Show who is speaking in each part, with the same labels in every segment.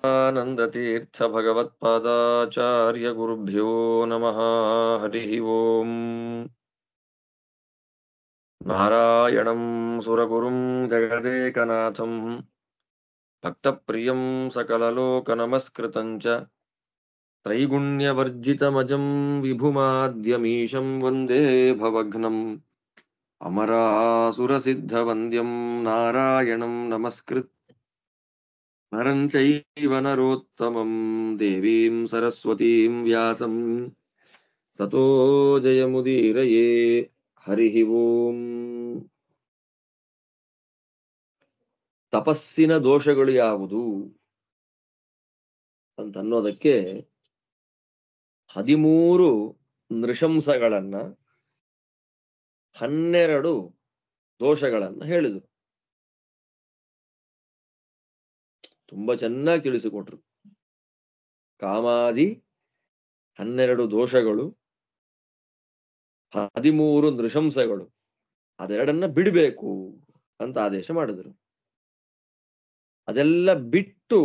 Speaker 1: ಆನಂದತೀರ್ಥ ಭಗವತ್ಪಾದಾಚಾರ್ಯ ಗುರುಭ್ಯೋ ನಮಃ. ಹರಿ ಓಂ. ನಾರಾಯಣಂ ಸುರಗುರುಂ ಜಗದೇಕನಾಥಂ ಭಕ್ತಪ್ರಿಯಂ ಸಕಲಲೋಕನಮಸ್ಕೃತಂ ಚ ತ್ರೈಗುಣ್ಯವರ್ಜಿತಮಜಂ ವಿಭುಮಾದ್ಯಮೀಶಂ ವಂದೇ ಭವಘ್ನಂ ಅಮರಾಸುರಸಿದ್ಧವಂದ್ಯಂ ನಾರಾಯಣಂ ನಮಸ್ಕೃತ್ಯ ನರಂ ಚೈವ ನರೋತ್ತಮಂ ದೇವೀಂ ಸರಸ್ವತೀಂ ವ್ಯಾಸಂ ತತೋ ಜಯಮುದೀರಯೇ. ಹರಿ ಓಂ. ತಪಸ್ಸಿನ ದೋಷಗಳು ಯಾವುದು ಅಂತನ್ನೋದಕ್ಕೆ 13 ನೃಶಂಸಗಳನ್ನ 12 ದೋಷಗಳನ್ನ ಹೇಳಿದರು. ತುಂಬಾ ಚೆನ್ನಾಗಿ ತಿಳಿಸಿಕೊಟ್ರು. ಕಾಮಾದಿ 12 ದೋಷಗಳು, 13 ನೃಶಂಸಗಳು, ಅದೆರಡನ್ನ ಬಿಡಬೇಕು ಅಂತ ಆದೇಶ ಮಾಡಿದ್ರು. ಅದೆಲ್ಲ ಬಿಟ್ಟು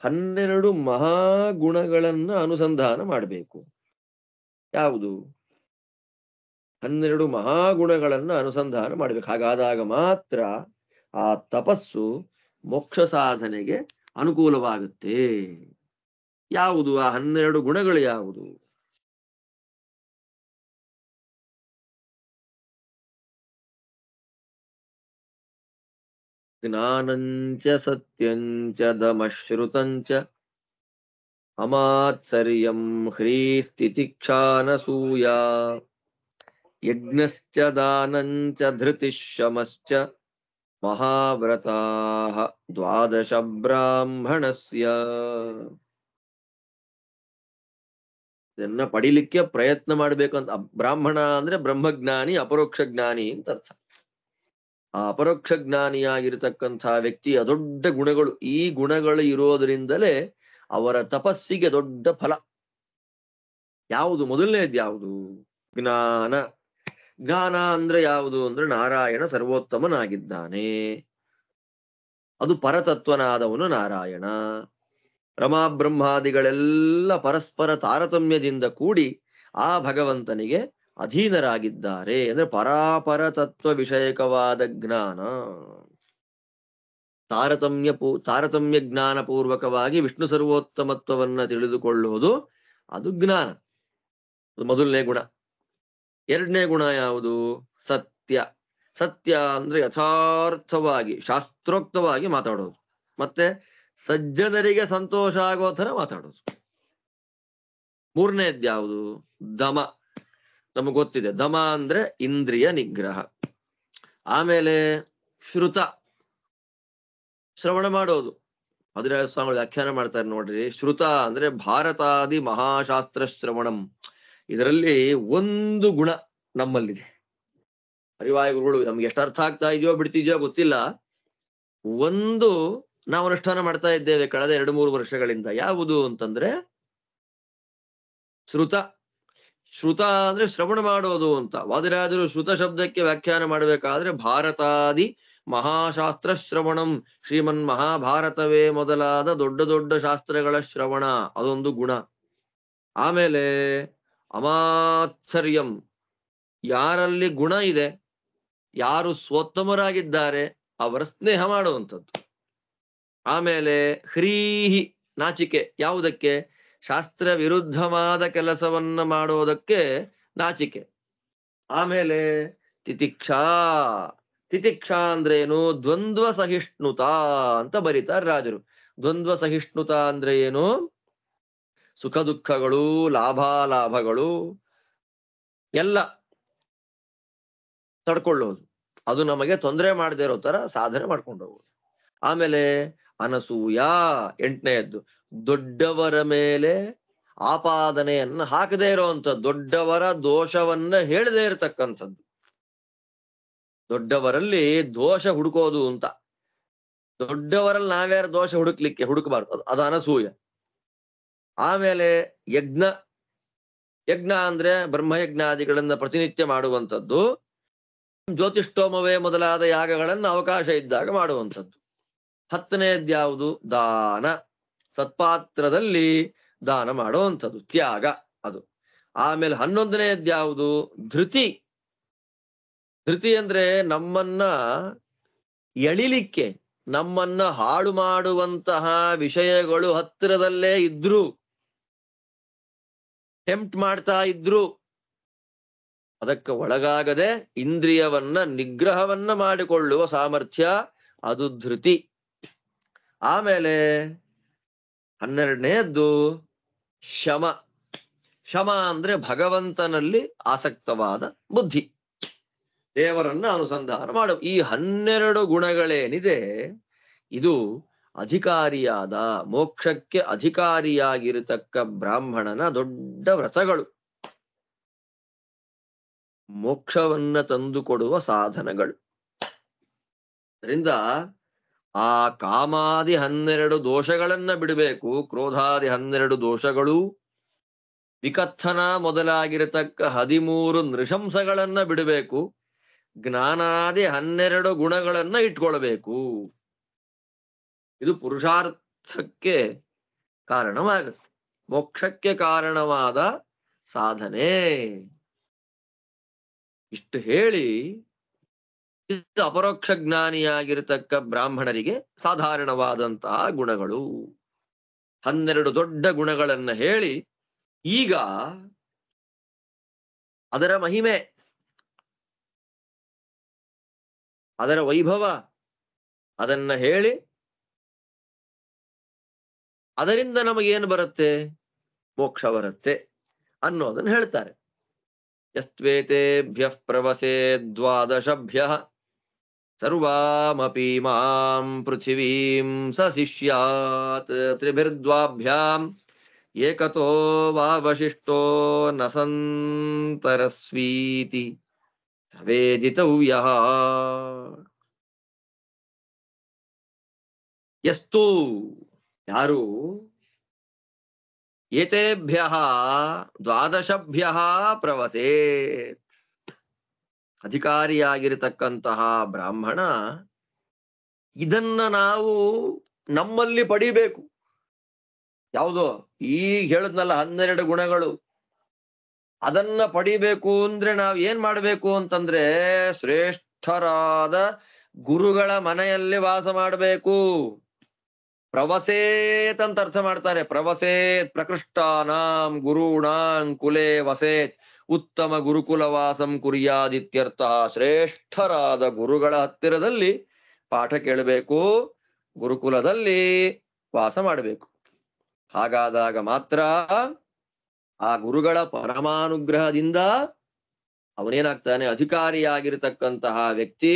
Speaker 1: 12 ಮಹಾಗುಣಗಳನ್ನ ಅನುಸಂಧಾನ ಮಾಡಬೇಕು. ಯಾವುದು? 12 ಮಹಾಗುಣಗಳನ್ನ ಅನುಸಂಧಾನ ಮಾಡಬೇಕು. ಹಾಗಾದಾಗ ಮಾತ್ರ ಆ ತಪಸ್ಸು ಮೋಕ್ಷ ಸಾಧನೆಗೆ ಅನುಕೂಲವಾಗುತ್ತೆ. ಯಾವುದು ಆ 12 ಗುಣಗಳು? ಯಾವುದು? ಜ್ಞಾನಂಚ ಸತ್ಯಂಚ ದಮಶ್ರುತಂಚ ಅಮಾತ್ಸರ್ಯಂ ಹ್ರೀಸ್ತಿತಿಕ್ಷಾನಸೂಯಾ ಯಜ್ಞಶ್ಚ ದಾನಂಚ ಧೃತಿಶಮಶ್ಚ ಮಹಾವ್ರತಾಃ 12 ಬ್ರಾಹ್ಮಣಸ್ಯ. ಇದನ್ನ ಪಡಿಲಿಕ್ಕೆ ಪ್ರಯತ್ನ ಮಾಡ್ಬೇಕಂತ. ಬ್ರಾಹ್ಮಣ ಅಂದ್ರೆ ಬ್ರಹ್ಮಜ್ಞಾನಿ, ಅಪರೋಕ್ಷ ಜ್ಞಾನಿ ಅಂತ ಅರ್ಥ. ಆ ಅಪರೋಕ್ಷ ಜ್ಞಾನಿಯಾಗಿರ್ತಕ್ಕಂಥ ವ್ಯಕ್ತಿಯ ದೊಡ್ಡ ಗುಣಗಳು, ಈ ಗುಣಗಳು ಇರೋದ್ರಿಂದಲೇ ಅವರ ತಪಸ್ಸಿಗೆ ದೊಡ್ಡ ಫಲ. ಯಾವುದು? ಮೊದಲನೇದು ಯಾವುದು? ಜ್ಞಾನ. ಜ್ಞಾನ ಅಂದ್ರೆ ಯಾವುದು ಅಂದ್ರೆ ನಾರಾಯಣ ಸರ್ವೋತ್ತಮನಾಗಿದ್ದಾನೆ, ಅದು ಪರತತ್ವನಾದವನು ನಾರಾಯಣ. ರಮಾ ಬ್ರಹ್ಮಾದಿಗಳೆಲ್ಲ ಪರಸ್ಪರ ತಾರತಮ್ಯದಿಂದ ಕೂಡಿ ಆ ಭಗವಂತನಿಗೆ ಅಧೀನರಾಗಿದ್ದಾರೆ ಅಂದ್ರೆ ಪರಾಪರ ತತ್ವ ವಿಷಯಕವಾದ ಜ್ಞಾನ. ತಾರತಮ್ಯ ಜ್ಞಾನ ಪೂರ್ವಕವಾಗಿ ವಿಷ್ಣು ಸರ್ವೋತ್ತಮತ್ವವನ್ನ ತಿಳಿದುಕೊಳ್ಳುವುದು ಅದು ಜ್ಞಾನ. ಮೊದಲನೇ ಗುಣ. ಎರಡನೇ ಗುಣ ಯಾವುದು? ಸತ್ಯ. ಸತ್ಯ ಅಂದ್ರೆ ಯಥಾರ್ಥವಾಗಿ ಶಾಸ್ತ್ರೋಕ್ತವಾಗಿ ಮಾತಾಡೋದು, ಮತ್ತೆ ಸಜ್ಜನರಿಗೆ ಸಂತೋಷ ಆಗೋ ಥರ ಮಾತಾಡೋದು. ಮೂರನೇದ್ ಯಾವುದು? ದಮ. ನಮಗೆ ಗೊತ್ತಿದೆ, ದಮ ಅಂದ್ರೆ ಇಂದ್ರಿಯ ನಿಗ್ರಹ. ಆಮೇಲೆ ಶ್ರುತ, ಶ್ರವಣ ಮಾಡೋದು. ಮಧುರಾಯ ಸ್ವಾಮಿಗಳು ವ್ಯಾಖ್ಯಾನ ಮಾಡ್ತಾರೆ ನೋಡ್ರಿ. ಶ್ರುತ ಅಂದ್ರೆ ಭಾರತಾದಿ ಮಹಾಶಾಸ್ತ್ರ ಶ್ರವಣಂ. ಇದರಲ್ಲಿ ಒಂದು ಗುಣ ನಮ್ಮಲ್ಲಿದೆ. ಹರಿವಾಯ ಗುರುಗಳು ನಮ್ಗೆ ಎಷ್ಟು ಅರ್ಥ ಆಗ್ತಾ ಇದೆಯೋ ಬಿಡ್ತಿದ್ಯೋ ಗೊತ್ತಿಲ್ಲ, ಒಂದು ನಾವು ಅನುಷ್ಠಾನ ಮಾಡ್ತಾ ಇದ್ದೇವೆ ಕಳೆದ 2-3 ವರ್ಷಗಳಿಂದ. ಯಾವುದು ಅಂತಂದ್ರೆ ಶ್ರುತ. ಶ್ರುತ ಅಂದ್ರೆ ಶ್ರವಣ ಮಾಡೋದು ಅಂತ. ವಾದಿರಾಜರು ಶ್ರುತ ಶಬ್ದಕ್ಕೆ ವ್ಯಾಖ್ಯಾನ ಮಾಡಬೇಕಾದ್ರೆ ಭಾರತಾದಿ ಮಹಾಶಾಸ್ತ್ರ ಶ್ರವಣಂ, ಶ್ರೀಮನ್ ಮಹಾಭಾರತವೇ ಮೊದಲಾದ ದೊಡ್ಡ ದೊಡ್ಡ ಶಾಸ್ತ್ರಗಳ ಶ್ರವಣ, ಅದೊಂದು ಗುಣ. ಆಮೇಲೆ ಅಮಾತ್ಸರ್ಯಂ, ಯಾರಲ್ಲಿ ಗುಣ ಇದೆ, ಯಾರು ಸ್ವೋತ್ತಮರಾಗಿದ್ದಾರೆ ಅವರ ಸ್ನೇಹ ಮಾಡುವಂಥದ್ದು. ಆಮೇಲೆ ಹ್ರೀಹಿ, ನಾಚಿಕೆ. ಯಾವುದಕ್ಕೆ? ಶಾಸ್ತ್ರ ವಿರುದ್ಧವಾದ ಕೆಲಸವನ್ನ ಮಾಡೋದಕ್ಕೆ ನಾಚಿಕೆ. ಆಮೇಲೆ ತಿತಿಕ್ಷಾ. ತಿತಿಕ್ಷಾ ಅಂದ್ರೇನು? ದ್ವಂದ್ವ ಸಹಿಷ್ಣುತ ಅಂತ ಬರೀತಾರೆ ರಾಜರು. ದ್ವಂದ್ವ ಸಹಿಷ್ಣುತ ಅಂದ್ರೆ ಏನು? ಸುಖ ದುಃಖಗಳು, ಲಾಭಾಲಾಭಗಳು ಎಲ್ಲ ತಡ್ಕೊಳ್ಳೋದು, ಅದು ನಮಗೆ ತೊಂದರೆ ಮಾಡದೇ ಇರೋ ತರ ಸಾಧನೆ ಮಾಡ್ಕೊಂಡು ಹೋಗೋದು. ಆಮೇಲೆ ಅನಸೂಯ, 8ನೇದ್ದು, ದೊಡ್ಡವರ ಮೇಲೆ ಆಪಾದನೆಯನ್ನ ಹಾಕದೇ ಇರೋವಂಥದ್ದು, ದೊಡ್ಡವರ ದೋಷವನ್ನ ಹೇಳದೇ ಇರತಕ್ಕಂಥದ್ದು. ದೊಡ್ಡವರಲ್ಲಿ ದೋಷ ಹುಡುಕೋದು ಅಂತ. ದೊಡ್ಡವರಲ್ಲಿ ನಾವ್ಯಾರು ದೋಷ ಹುಡುಕಬಾರ್ದು, ಅದು ಅನಸೂಯ. ಆಮೇಲೆ ಯಜ್ಞ. ಯಜ್ಞ ಅಂದ್ರೆ ಬ್ರಹ್ಮಯಜ್ಞಾದಿಗಳನ್ನ ಪ್ರತಿನಿತ್ಯ ಮಾಡುವಂಥದ್ದು. ಜ್ಯೋತಿಷ್ಠೋಮವೇ ಮೊದಲಾದ ಯಾಗಗಳನ್ನು ಅವಕಾಶ ಇದ್ದಾಗ ಮಾಡುವಂಥದ್ದು. 10ನೇದ್ಯಾವುದು? ದಾನ. ಸತ್ಪಾತ್ರದಲ್ಲಿ ದಾನ ಮಾಡುವಂಥದ್ದು, ತ್ಯಾಗ ಅದು. ಆಮೇಲೆ 11ನೇದ್ಯಾವುದು? ಧೃತಿ. ಧೃತಿ ಅಂದ್ರೆ ನಮ್ಮನ್ನ ಎಳಿಲಿಕ್ಕೆ, ನಮ್ಮನ್ನ ಹಾಳು ಮಾಡುವಂತಹ ವಿಷಯಗಳು ಹತ್ತಿರದಲ್ಲೇ ಇದ್ರು, ಟೆಂಪ್ಟ್ ಮಾಡ್ತಾ ಇದ್ರು, ಅದಕ್ಕೆ ಒಳಗಾಗದೆ ಇಂದ್ರಿಯವನ್ನ ನಿಗ್ರಹವನ್ನ ಮಾಡಿಕೊಳ್ಳುವ ಸಾಮರ್ಥ್ಯ, ಅದು ಧೃತಿ. ಆಮೇಲೆ 12ನೇದ್ದು ಶಮ. ಶಮ ಅಂದ್ರೆ ಭಗವಂತನಲ್ಲಿ ಆಸಕ್ತವಾದ ಬುದ್ಧಿ, ದೇವರನ್ನ ಅನುಸಂಧಾನ ಮಾಡು. ಈ 12 ಗುಣಗಳೇನಿದೆ, ಇದು ಅಧಿಕಾರಿಯಾದ, ಮೋಕ್ಷಕ್ಕೆ ಅಧಿಕಾರಿಯಾಗಿರತಕ್ಕ ಬ್ರಾಹ್ಮಣನ ದೊಡ್ಡ ವ್ರತಗಳು, ಮೋಕ್ಷವನ್ನ ತಂದುಕೊಡುವ ಸಾಧನಗಳು. ಅದರಿಂದ ಆ ಕಾಮಾದಿ 12 ದೋಷಗಳನ್ನ ಬಿಡಬೇಕು, ಕ್ರೋಧಾದಿ 12 ದೋಷಗಳು, ವಿಕಥನ ಮೊದಲಾಗಿರತಕ್ಕ 13 ನೃಶಂಸಗಳನ್ನ ಬಿಡಬೇಕು, ಜ್ಞಾನಾದಿ 12 ಗುಣಗಳನ್ನ ಇಟ್ಕೊಳ್ಬೇಕು. ಇದು ಪುರುಷಾರ್ಥಕ್ಕೆ ಕಾರಣವಾಗುತ್ತೆ, ಮೋಕ್ಷಕ್ಕೆ ಕಾರಣವಾದ ಸಾಧನೆ. ಇಷ್ಟು ಹೇಳಿ ಇದು ಅಪರೋಕ್ಷ ಜ್ಞಾನಿಯಾಗಿರತಕ್ಕ ಬ್ರಾಹ್ಮಣರಿಗೆ ಸಾಧಾರಣವಾದಂತಹ ಗುಣಗಳು, 12 ದೊಡ್ಡ ಗುಣಗಳನ್ನ ಹೇಳಿ ಈಗ ಅದರ ಮಹಿಮೆ, ಅದರ ವೈಭವ ಅದನ್ನ ಹೇಳಿ ಅದರಿಂದ ನಮಗೇನು ಬರುತ್ತೆ? ಮೋಕ್ಷ ಬರುತ್ತೆ ಅನ್ನೋದನ್ನ ಹೇಳ್ತಾರೆ. ಯಸ್ತ್ವೇತೇಭ್ಯಃ ಪ್ರವಸೇ 12ಭ್ಯಃ ಸರ್ವಾಮಪಿ ಮಾಂ ಪೃಥಿವೀಂ ಸ ಶಿಷ್ಯಾತ್ ತ್ರಿಭಿರ್ದ್ವಾಭ್ಯಾಂ ಏಕತೋ ವಾವಶಿಷ್ಟೋ ನ ಸಂತರಸ್ವೀತಿ ವೇದಿತವ್ಯಃ. ಯಸ್ತು ಯಾರು ಏತೇಭ್ಯಃ 12ಭ್ಯಃ ಪ್ರವಸೇತ್, ಅಧಿಕಾರಿಯಾಗಿರತಕ್ಕಂತಹ ಬ್ರಾಹ್ಮಣ ಇದನ್ನ ನಾವು ನಮ್ಮಲ್ಲಿ ಪಡಿಬೇಕು. ಯಾವುದೋ ಈಗ ಹೇಳಿದ್ನಲ್ಲ 12 ಗುಣಗಳು, ಅದನ್ನ ಪಡಿಬೇಕು ಅಂದ್ರೆ ನಾವ್ ಏನ್ ಮಾಡ್ಬೇಕು ಅಂತಂದ್ರೆ ಶ್ರೇಷ್ಠರಾದ ಗುರುಗಳ ಮನೆಯಲ್ಲಿ ವಾಸ ಮಾಡಬೇಕು. ಪ್ರವಸೇತ್ ಅಂತ ಅರ್ಥ ಮಾಡ್ತಾರೆ. ಪ್ರವಸೇತ್ ಪ್ರಕೃಷ್ಟಾನಾಂ ಗುರುಣಾಂ ಕುಲೇ ವಸೇತ್ ಉತ್ತಮ ಗುರುಕುಲ ವಾಸಂ ಕುರ್ಯಾದಿತ್ಯರ್ಥ. ಶ್ರೇಷ್ಠರಾದ ಗುರುಗಳ ಹತ್ತಿರದಲ್ಲಿ ಪಾಠ ಕೇಳಬೇಕು, ಗುರುಕುಲದಲ್ಲಿ ವಾಸ ಮಾಡಬೇಕು. ಹಾಗಾದಾಗ ಮಾತ್ರ ಆ ಗುರುಗಳ ಪರಮಾನುಗ್ರಹದಿಂದ ಅವನೇನಾಗ್ತಾನೆ? ಅಧಿಕಾರಿಯಾಗಿರತಕ್ಕಂತಹ ವ್ಯಕ್ತಿ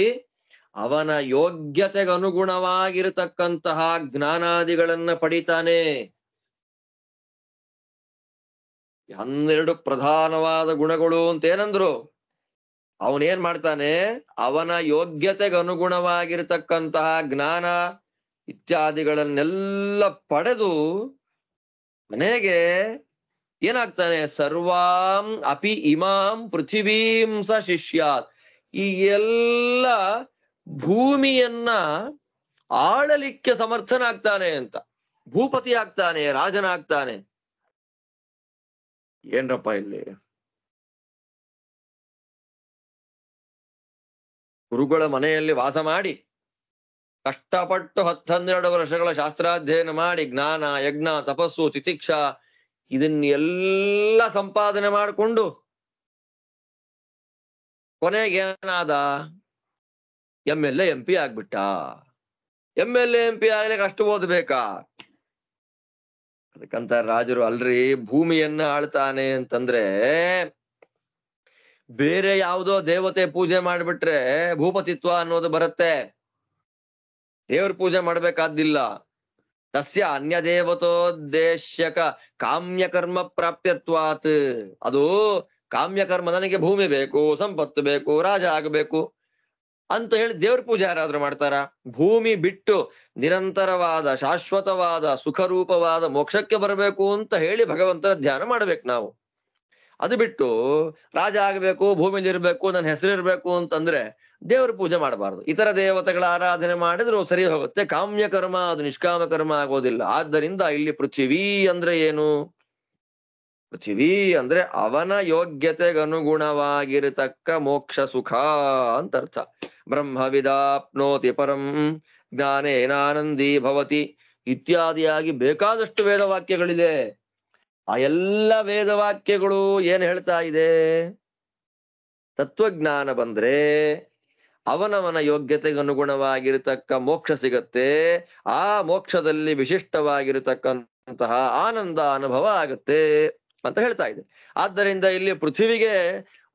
Speaker 1: ಅವನ ಯೋಗ್ಯತೆಗನುಗುಣವಾಗಿರತಕ್ಕಂತಹ ಜ್ಞಾನಾದಿಗಳನ್ನ ಪಡಿತಾನೆ. 12 ಪ್ರಧಾನವಾದ ಗುಣಗಳು ಅಂತ ಏನಂದ್ರು, ಅವನೇನ್ ಮಾಡ್ತಾನೆ? ಅವನ ಯೋಗ್ಯತೆಗನುಗುಣವಾಗಿರತಕ್ಕಂತಹ ಜ್ಞಾನ ಇತ್ಯಾದಿಗಳನ್ನೆಲ್ಲ ಪಡೆದು ಮನೆಗೆ ಏನಾಗ್ತಾನೆ? ಸರ್ವಾಂ ಅಪಿ ಇಮಾಂ ಪೃಥಿವೀಂ ಸ ಶಿಷ್ಯಾತ್. ಈ ಎಲ್ಲ ಭೂಮಿಯನ್ನ ಆಳಲಿಕ್ಕೆ ಸಮರ್ಥನಾಗ್ತಾನೆ ಅಂತ, ಭೂಪತಿ ಆಗ್ತಾನೆ, ರಾಜನಾಗ್ತಾನೆ. ಏನ್ರಪ್ಪ ಇಲ್ಲಿ ಗುರುಗಳ ಮನೆಯಲ್ಲಿ ವಾಸ ಮಾಡಿ ಕಷ್ಟಪಟ್ಟು 10-12 ವರ್ಷಗಳ ಶಾಸ್ತ್ರಾಧ್ಯಯನ ಮಾಡಿ ಜ್ಞಾನ, ಯಜ್ಞ, ತಪಸ್ಸು, ತಿತಿಕ್ಷಾ ಇದನ್ನೆಲ್ಲ ಸಂಪಾದನೆ ಮಾಡಿಕೊಂಡು ಕೊನೆಗೇನಾದ? MLA MP ಆಗ್ಬಿಟ್ಟ. MLA MP ಆಗ್ಲಿಕ್ಕೆ ಅಷ್ಟು ಓದ್ಬೇಕಾ? ಅದಕ್ಕಂತ ರಾಜರು ಅಲ್ರಿ, ಭೂಮಿಯನ್ನ ಆಳ್ತಾನೆ ಅಂತಂದ್ರೆ ಬೇರೆ ಯಾವುದೋ ದೇವತೆ ಪೂಜೆ ಮಾಡ್ಬಿಟ್ರೆ ಭೂಪತಿತ್ವ ಅನ್ನೋದು ಬರುತ್ತೆ. ದೇವ್ರ ಪೂಜೆ ಮಾಡ್ಬೇಕಾದಿಲ್ಲ. ತಸ್ಯ ಅನ್ಯ ದೇವತೋದ್ದೇಶ್ಯಕ ಕಾಮ್ಯಕರ್ಮ ಪ್ರಾಪ್ಯತ್ವಾತ್. ಅದು ಕಾಮ್ಯಕರ್ಮ, ನನಗೆ ಭೂಮಿ ಬೇಕು, ಸಂಪತ್ತು ಬೇಕು, ರಾಜ ಆಗಬೇಕು ಅಂತ ಹೇಳಿ ದೇವ್ರ ಪೂಜೆ ಯಾರಾದ್ರೂ ಮಾಡ್ತಾರ? ಭೂಮಿ ಬಿಟ್ಟು ನಿರಂತರವಾದ ಶಾಶ್ವತವಾದ ಸುಖರೂಪವಾದ ಮೋಕ್ಷಕ್ಕೆ ಬರಬೇಕು ಅಂತ ಹೇಳಿ ಭಗವಂತನ ಧ್ಯಾನ ಮಾಡ್ಬೇಕು ನಾವು. ಅದು ಬಿಟ್ಟು ರಾಜ ಆಗ್ಬೇಕು, ಭೂಮಿಲಿರ್ಬೇಕು, ನನ್ನ ಹೆಸರಿರ್ಬೇಕು ಅಂತಂದ್ರೆ ದೇವ್ರ ಪೂಜೆ ಮಾಡಬಾರದು. ಇತರ ದೇವತೆಗಳ ಆರಾಧನೆ ಮಾಡಿದ್ರು ಸರಿ ಹೋಗುತ್ತೆ. ಕಾಮ್ಯ ಕರ್ಮ ಅದು ನಿಷ್ಕಾಮ ಕರ್ಮ ಆಗೋದಿಲ್ಲ. ಆದ್ದರಿಂದ ಇಲ್ಲಿ ಪೃಥ್ವಿ ಅಂದ್ರೆ ಏನು? ಪೃಥ್ವಿ ಅಂದ್ರೆ ಅವನ ಯೋಗ್ಯತೆಗನುಗುಣವಾಗಿರತಕ್ಕ ಮೋಕ್ಷ ಸುಖ ಅಂತ ಅರ್ಥ. ಬ್ರಹ್ಮವಿದಾಪ್ನೋತಿ ಪರಂ ಜ್ಞಾನೇನಾನಂದಿ ಭವತಿ ಇತ್ಯಾದಿಯಾಗಿ ಬೇಕಾದಷ್ಟು ವೇದವಾಕ್ಯಗಳಿದೆ. ಆ ಎಲ್ಲ ವೇದವಾಕ್ಯಗಳು ಏನ್ ಹೇಳ್ತಾ ಇದೆ? ತತ್ವಜ್ಞಾನ ಬಂದ್ರೆ ಅವನವನ ಯೋಗ್ಯತೆಗನುಗುಣವಾಗಿರತಕ್ಕ ಮೋಕ್ಷ ಸಿಗತ್ತೆ. ಆ ಮೋಕ್ಷದಲ್ಲಿ ವಿಶಿಷ್ಟವಾಗಿರತಕ್ಕಂತಹ ಆನಂದ ಅನುಭವ ಆಗತ್ತೆ ಅಂತ ಹೇಳ್ತಾ ಇದೆ. ಆದ್ದರಿಂದ ಇಲ್ಲಿ ಪೃಥ್ವಿಗೆ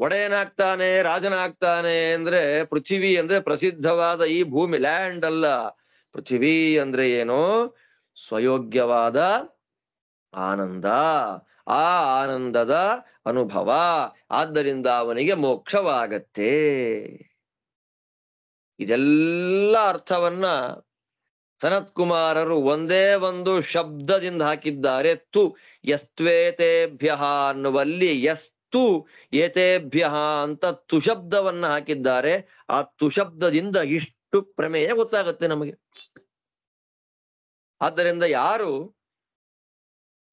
Speaker 1: ಒಡೆಯನಾಗ್ತಾನೆ, ರಾಜನಾಗ್ತಾನೆ ಅಂದ್ರೆ ಪೃಥ್ವಿ ಅಂದ್ರೆ ಪ್ರಸಿದ್ಧವಾದ ಈ ಭೂಮಿ, ಲ್ಯಾಂಡ್ ಅಲ್ಲ. ಪೃಥ್ವಿ ಅಂದ್ರೆ ಏನು? ಸ್ವಯೋಗ್ಯವಾದ ಆನಂದ, ಆ ಆನಂದದ ಅನುಭವ. ಆದ್ದರಿಂದ ಅವನಿಗೆ ಮೋಕ್ಷವಾಗತ್ತೆ. ಇದೆಲ್ಲ ಅರ್ಥವನ್ನ ಸನತ್ ಕುಮಾರರು ಒಂದೇ ಒಂದು ಶಬ್ದದಿಂದ ಹಾಕಿದ್ದಾರೆ. ತು ಯಸ್ತ್ವೇತೇಭ್ಯ ಅನ್ನುವಲ್ಲಿ ಯಸ್ತು ಏತೇಭ್ಯ ಅಂತ ತುಶಬ್ದವನ್ನ ಹಾಕಿದ್ದಾರೆ. ಆ ತುಶಬ್ದದಿಂದ ಇಷ್ಟು ಪ್ರಮೇಯ ಗೊತ್ತಾಗತ್ತೆ ನಮಗೆ. ಆದ್ದರಿಂದ ಯಾರು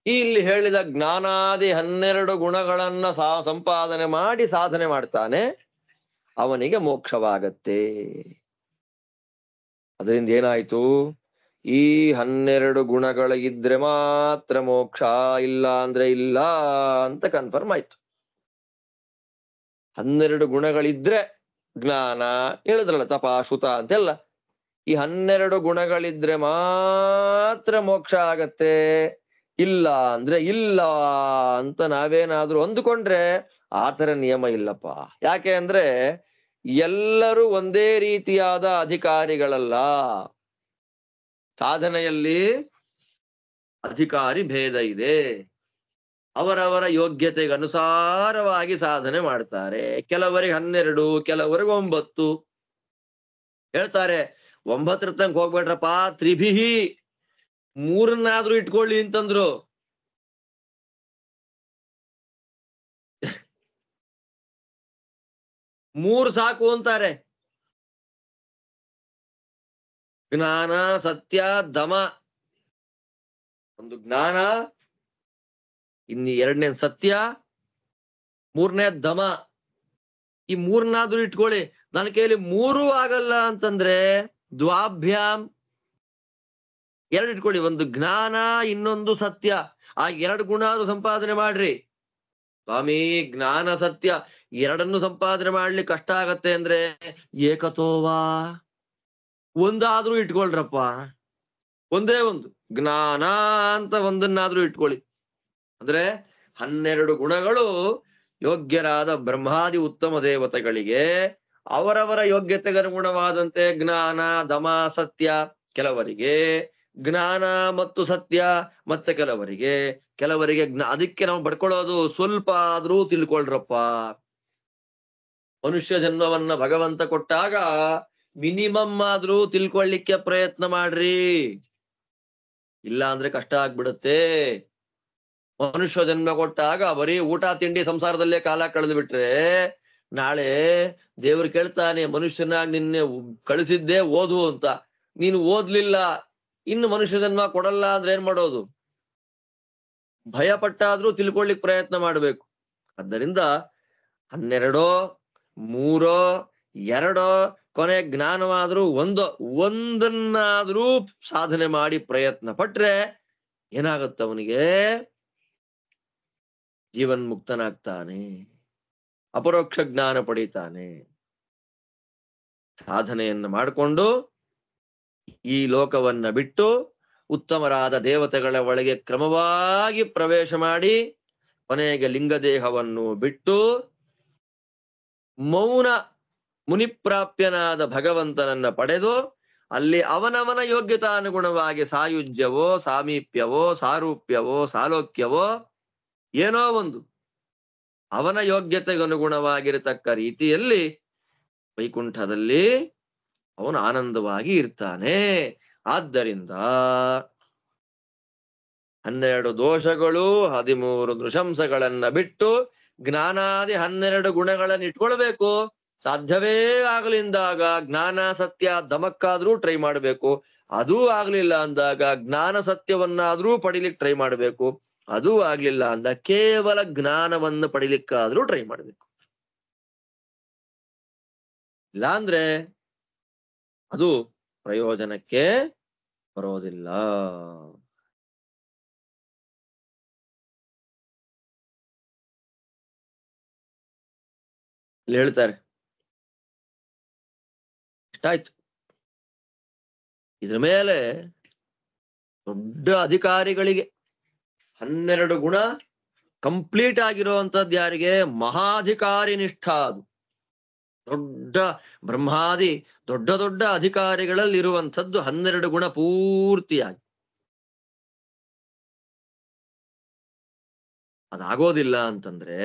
Speaker 1: ಇಲ್ಲಿ ಹೇಳಿದ ಜ್ಞಾನಾದಿ 12 ಗುಣಗಳನ್ನ ಸಂಪಾದನೆ ಮಾಡಿ ಸಾಧನೆ ಮಾಡ್ತಾನೆ ಅವನಿಗೆ ಮೋಕ್ಷವಾಗತ್ತೆ. ಅದರಿಂದ ಏನಾಯ್ತು? ಈ 12 ಗುಣಗಳಿದ್ರೆ ಮಾತ್ರ ಮೋಕ್ಷ, ಇಲ್ಲ ಅಂದ್ರೆ ಇಲ್ಲ ಅಂತ ಕನ್ಫರ್ಮ್ ಆಯ್ತು. 12 ಗುಣಗಳಿದ್ರೆ ಜ್ಞಾನ ಹೇಳಿದ್ರಲ್ಲ, ತಪ ಶ್ರುತ ಅಂತೆಲ್ಲ. ಈ 12 ಗುಣಗಳಿದ್ರೆ ಮಾತ್ರ ಮೋಕ್ಷ ಆಗತ್ತೆ, ಇಲ್ಲ ಅಂದ್ರೆ ಇಲ್ಲ ಅಂತ ನಾವೇನಾದ್ರೂ ಅಂದುಕೊಂಡ್ರೆ ಆತರ ನಿಯಮ ಇಲ್ಲಪ್ಪ. ಯಾಕೆ ಅಂದ್ರೆ ಎಲ್ಲರೂ ಒಂದೇ ರೀತಿಯಾದ ಅಧಿಕಾರಿಗಳಲ್ಲ. ಸಾಧನೆಯಲ್ಲಿ ಅಧಿಕಾರಿ ಭೇದ ಇದೆ. ಅವರವರ ಯೋಗ್ಯತೆಗೆ ಅನುಸಾರವಾಗಿ ಸಾಧನೆ ಮಾಡ್ತಾರೆ. ಕೆಲವರಿಗೆ 12, ಕೆಲವರಿಗೆ 9 ಹೇಳ್ತಾರೆ. 9 ತನಕ ಹೋಗ್ಬೇಡ್ರಪ್ಪ, ತ್ರಿಭಿಹಿ 3 ಇಟ್ಕೊಳ್ಳಿ ಅಂತಂದ್ರು. ಮೂರು ಸಾಕು ಅಂತಾರೆ. ಜ್ಞಾನ, ಸತ್ಯ, ದಮ. ಒಂದು ಜ್ಞಾನ, ಇನ್ನು 2ನೇ ಸತ್ಯ, 3ನೇ ದಮ. ಈ 3 ಇಟ್ಕೊಳ್ಳಿ. ನನ್ನ ಕೈಯಲ್ಲಿ 3 ಆಗಲ್ಲ ಅಂತಂದ್ರೆ ದ್ವಾಭ್ಯಾಮ್ 2 ಇಟ್ಕೊಳ್ಳಿ. ಒಂದು ಜ್ಞಾನ, ಇನ್ನೊಂದು ಸತ್ಯ. ಆ 2 ಗುಣ ಸಂಪಾದನೆ ಮಾಡ್ರಿ. ಸ್ವಾಮಿ ಜ್ಞಾನ ಸತ್ಯ 2 ಸಂಪಾದನೆ ಮಾಡ್ಲಿಕ್ಕೆ ಕಷ್ಟ ಆಗತ್ತೆ ಅಂದ್ರೆ ಏಕತೋವಾ ಒಂದಾದ್ರೂ ಇಟ್ಕೊಳ್ರಪ್ಪ. ಒಂದೇ ಒಂದು ಜ್ಞಾನ ಅಂತ ಒಂದನ್ನಾದ್ರೂ ಇಟ್ಕೊಳ್ಳಿ. ಅಂದ್ರೆ 12 ಗುಣಗಳು ಯೋಗ್ಯರಾದ ಬ್ರಹ್ಮಾದಿ ಉತ್ತಮ ದೇವತೆಗಳಿಗೆ ಅವರವರ ಯೋಗ್ಯತೆಗೆ ಅನುಗುಣವಾದಂತೆ ಜ್ಞಾನ, ದಮ, ಸತ್ಯ. ಕೆಲವರಿಗೆ ಜ್ಞಾನ ಮತ್ತು ಸತ್ಯ, ಮತ್ತೆ ಕೆಲವರಿಗೆ ಅದಕ್ಕೆ ನಾವು ಬಡ್ಕೊಳ್ಳೋದು ಸ್ವಲ್ಪ ಆದ್ರೂ ತಿಳ್ಕೊಳ್ರಪ್ಪ. ಮನುಷ್ಯ ಜನ್ಮವನ್ನ ಭಗವಂತ ಕೊಟ್ಟಾಗ ಮಿನಿಮಮ್ ಆದ್ರೂ ತಿಳ್ಕೊಳ್ಳಿಕ್ಕೆ ಪ್ರಯತ್ನ ಮಾಡ್ರಿ. ಇಲ್ಲ ಅಂದ್ರೆ ಕಷ್ಟ ಆಗ್ಬಿಡುತ್ತೆ. ಮನುಷ್ಯ ಜನ್ಮ ಕೊಟ್ಟಾಗ ಬರೀ ಊಟ ತಿಂಡಿ ಸಂಸಾರದಲ್ಲೇ ಕಾಲ ಕಳೆದು ಬಿಟ್ರೆ ನಾಳೆ ದೇವ್ರು ಕೇಳ್ತಾನೆ, ಮನುಷ್ಯನಾಗಿ ನಿನ್ನೆ ಕಳಿಸಿದ್ದೆ ಓದು ಅಂತ, ನೀನು ಓದ್ಲಿಲ್ಲ, ಇನ್ನು ಮನುಷ್ಯ ಜನ್ಮ ಕೊಡಲ್ಲ ಅಂದ್ರೆ ಏನ್ ಮಾಡೋದು? ಭಯ ಪಟ್ಟಾದ್ರೂ ತಿಳ್ಕೊಳ್ಳಿಕ್ ಪ್ರಯತ್ನ ಮಾಡ್ಬೇಕು. ಆದ್ದರಿಂದ 12, 3, 2 ಕೊನೆ ಜ್ಞಾನವಾದ್ರೂ ಒಂದನ್ನಾದ್ರೂ ಸಾಧನೆ ಮಾಡಿ ಪ್ರಯತ್ನ ಪಟ್ರೆ ಏನಾಗತ್ತ? ಅವನಿಗೆ ಜೀವನ್ಮುಕ್ತನಾಗ್ತಾನೆ, ಅಪರೋಕ್ಷ ಜ್ಞಾನ ಪಡಿತಾನೆ. ಸಾಧನೆಯನ್ನ ಮಾಡಿಕೊಂಡು ಈ ಲೋಕವನ್ನ ಬಿಟ್ಟು ಉತ್ತಮರಾದ ದೇವತೆಗಳ ಒಳಗೆ ಕ್ರಮವಾಗಿ ಪ್ರವೇಶ ಮಾಡಿ ಕೊನೆಗೆ ಲಿಂಗದೇಹವನ್ನು ಬಿಟ್ಟು ಮೌನ ಮುನಿಪ್ರಾಪ್ಯನಾದ ಭಗವಂತನನ್ನ ಪಡೆದು ಅಲ್ಲಿ ಅವನವನ ಯೋಗ್ಯತಾನುಗುಣವಾಗಿ ಸಾಯುಜ್ಯವೋ, ಸಾಮೀಪ್ಯವೋ, ಸಾರೂಪ್ಯವೋ, ಸಾಲೋಕ್ಯವೋ ಏನೋ ಒಂದು ಅವನ ಯೋಗ್ಯತೆಗನುಗುಣವಾಗಿರತಕ್ಕ ರೀತಿಯಲ್ಲಿ ವೈಕುಂಠದಲ್ಲಿ ಅವನು ಆನಂದವಾಗಿ ಇರ್ತಾನೆ. ಆದ್ದರಿಂದ 12 ದೋಷಗಳು 13 ನೃಶಂಸಗಳನ್ನ ಬಿಟ್ಟು ಜ್ಞಾನಾದಿ 12 ಗುಣಗಳನ್ನ ಇಟ್ಕೊಳ್ಬೇಕು. ಸಾಧ್ಯವೇ ಆಗಲಿಂದಾಗ ಜ್ಞಾನ ಸತ್ಯ ದಮಕ್ಕಾದ್ರೂ ಟ್ರೈ ಮಾಡಬೇಕು. ಅದೂ ಆಗ್ಲಿಲ್ಲ ಅಂದಾಗ ಜ್ಞಾನ ಸತ್ಯವನ್ನಾದ್ರೂ ಪಡಿಲಿಕ್ಕೆ ಟ್ರೈ ಮಾಡಬೇಕು. ಅದೂ ಆಗ್ಲಿಲ್ಲ ಅಂದ ಕೇವಲ ಜ್ಞಾನವನ್ನು ಪಡಿಲಿಕ್ಕಾದ್ರೂ ಟ್ರೈ ಮಾಡಬೇಕು. ಇಲ್ಲಾಂದ್ರೆ ಅದು ಪ್ರಯೋಜನಕ್ಕೆ ಬರೋದಿಲ್ಲ. ಇಲ್ಲಿ ಹೇಳ್ತಾರೆ, ಇಷ್ಟಾಯ್ತು. ಇದ್ರ ಮೇಲೆ ದೊಡ್ಡ ಅಧಿಕಾರಿಗಳಿಗೆ 12 ಗುಣ ಕಂಪ್ಲೀಟ್ ಆಗಿರುವಂತದ್ದು ಯಾರಿಗೆ? ಮಹಾಧಿಕಾರಿ ನಿಷ್ಠ. ಅದು ದೊಡ್ಡ ಬ್ರಹ್ಮಾದಿ ದೊಡ್ಡ ದೊಡ್ಡ ಅಧಿಕಾರಿಗಳಲ್ಲಿ ಇರುವಂಥದ್ದು 12 ಗುಣ ಪೂರ್ತಿಯಾಗಿ. ಅದಾಗೋದಿಲ್ಲ ಅಂತಂದ್ರೆ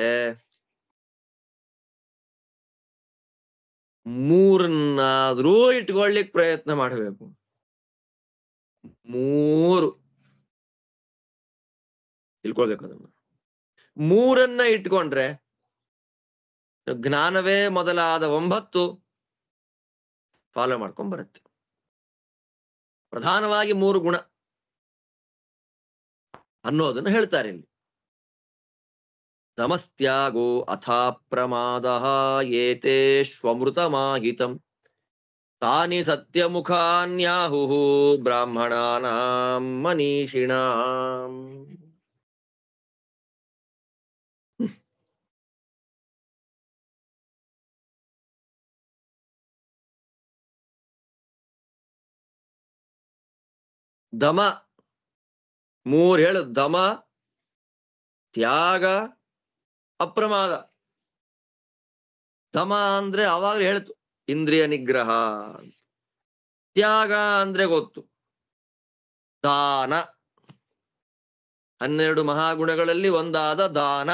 Speaker 1: ಮೂರನ್ನಾದ್ರೂ ಇಟ್ಕೊಳ್ಳಿಕ್ ಪ್ರಯತ್ನ ಮಾಡಬೇಕು. 3 ತಿಳ್ಕೊಳ್ಬೇಕು. ಅದನ್ನ 3 ಇಟ್ಕೊಂಡ್ರೆ ಜ್ಞಾನವೇ ಮೊದಲಾದ 9 ಫಾಲೋ ಮಾಡ್ಕೊಂಡ್ ಬರುತ್ತೆ. ಪ್ರಧಾನವಾಗಿ 3 ಗುಣ ಅನ್ನೋದನ್ನ ಹೇಳ್ತಾರೆ ಇಲ್ಲಿ. ದಮಸ್ತ್ಯಾಗೋ ಅಥಾ ಪ್ರಮಾದ ಏತೇಷ್ವಮೃತ ಮಾಹಿತಂ ತಾನಿ ಸತ್ಯಮುಖಾನ್ಯಾಹು ಬ್ರಾಹ್ಮಣಾನಾಂ ಮನೀಷಿಣಾಂ. ದಮ 3 ಹೇಳು. ದಮ, ತ್ಯಾಗ, ಅಪ್ರಮಾದ. ದಮ ಅಂದ್ರೆ ಅವಾಗಲೇ ಹೇಳ್ತು, ಇಂದ್ರಿಯ ನಿಗ್ರಹ. ತ್ಯಾಗ ಅಂದ್ರೆ ಗೊತ್ತು, ದಾನ. 12 ಮಹಾಗುಣಗಳಲ್ಲಿ ಒಂದಾದ ದಾನ,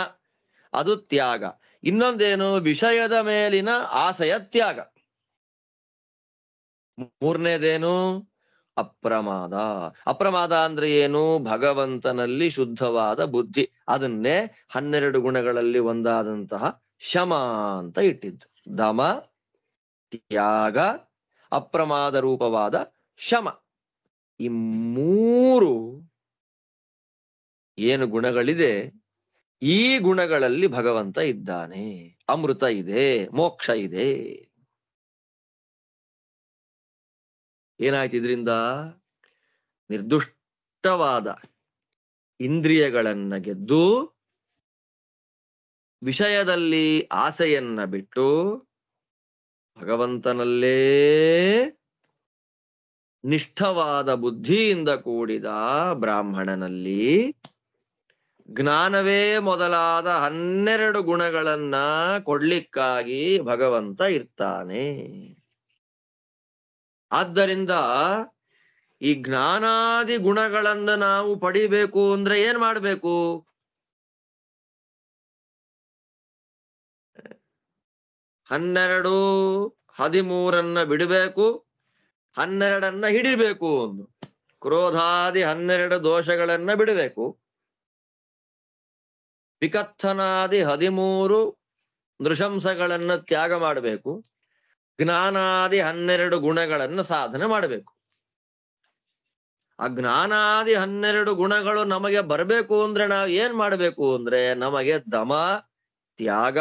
Speaker 1: ಅದು ತ್ಯಾಗ. ಇನ್ನೊಂದೇನು? ವಿಷಯದ ಮೇಲಿನ ಆಸೆಯ ತ್ಯಾಗ. 3ನೇದೇನು? ಅಪ್ರಮಾದ. ಅಪ್ರಮಾದ ಅಂದ್ರೆ ಏನು? ಭಗವಂತನಲ್ಲಿ ಶುದ್ಧವಾದ ಬುದ್ಧಿ. ಅದನ್ನೇ 12 ಗುಣಗಳಲ್ಲಿ ಒಂದಾದಂತಹ ಶಮ ಅಂತ ಇಟ್ಟಿದ್ದು. ದಮ, ತ್ಯಾಗ, ಅಪ್ರಮಾದ ರೂಪವಾದ ಶಮ. ಈ 3 ಏನು ಗುಣಗಳಿದೆ, ಈ ಗುಣಗಳಲ್ಲಿ ಭಗವಂತ ಇದ್ದಾನೆ. ಅಮೃತ ಇದೆ, ಮೋಕ್ಷ ಇದೆ. ಏನಾಯ್ತು ಇದರಿಂದ? ನಿರ್ದುಷ್ಟವಾದ ಇಂದ್ರಿಯಗಳನ್ನ ಗೆದ್ದು ವಿಷಯದಲ್ಲಿ ಆಸೆಯನ್ನ ಬಿಟ್ಟು ಭಗವಂತನಲ್ಲೇ ನಿಷ್ಠವಾದ ಬುದ್ಧಿಯಿಂದ ಕೂಡಿದ ಬ್ರಾಹ್ಮಣನಲ್ಲಿ ಜ್ಞಾನವೇ ಮೊದಲಾದ 12 ಗುಣಗಳನ್ನ ಕೊಡ್ಲಿಕ್ಕಾಗಿ ಭಗವಂತ ಇರ್ತಾನೆ. ಆದ್ದರಿಂದ ಈ ಜ್ಞಾನಾದಿ ಗುಣಗಳನ್ನ ನಾವು ಪಡಿಬೇಕು ಅಂದ್ರೆ ಏನ್ ಮಾಡ್ಬೇಕು? ಹನ್ನೆರಡು 13 ಬಿಡಬೇಕು, 12 ಹಿಡಿಬೇಕು. ಒಂದು ಕ್ರೋಧಾದಿ 12 ದೋಷಗಳನ್ನ ಬಿಡಬೇಕು. ವಿಕಥನಾದಿ 13 ನೃಶಂಸಗಳನ್ನ ತ್ಯಾಗ ಮಾಡಬೇಕು. ಜ್ಞಾನಾದಿ 12 ಗುಣಗಳನ್ನ ಸಾಧನೆ ಮಾಡಬೇಕು. ಆ ಜ್ಞಾನಾದಿ 12 ಗುಣಗಳು ನಮಗೆ ಬರಬೇಕು ಅಂದ್ರೆ ನಾವು ಏನ್ ಮಾಡಬೇಕು ಅಂದ್ರೆ ನಮಗೆ ದಮ, ತ್ಯಾಗ,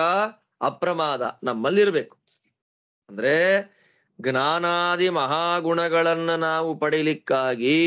Speaker 1: ಅಪ್ರಮಾದ ನಮ್ಮಲ್ಲಿರ್ಬೇಕು. ಅಂದ್ರೆ ಜ್ಞಾನಾದಿ ಮಹಾಗುಣಗಳನ್ನ ನಾವು ಪಡಿಲಿಕ್ಕಾಗಿ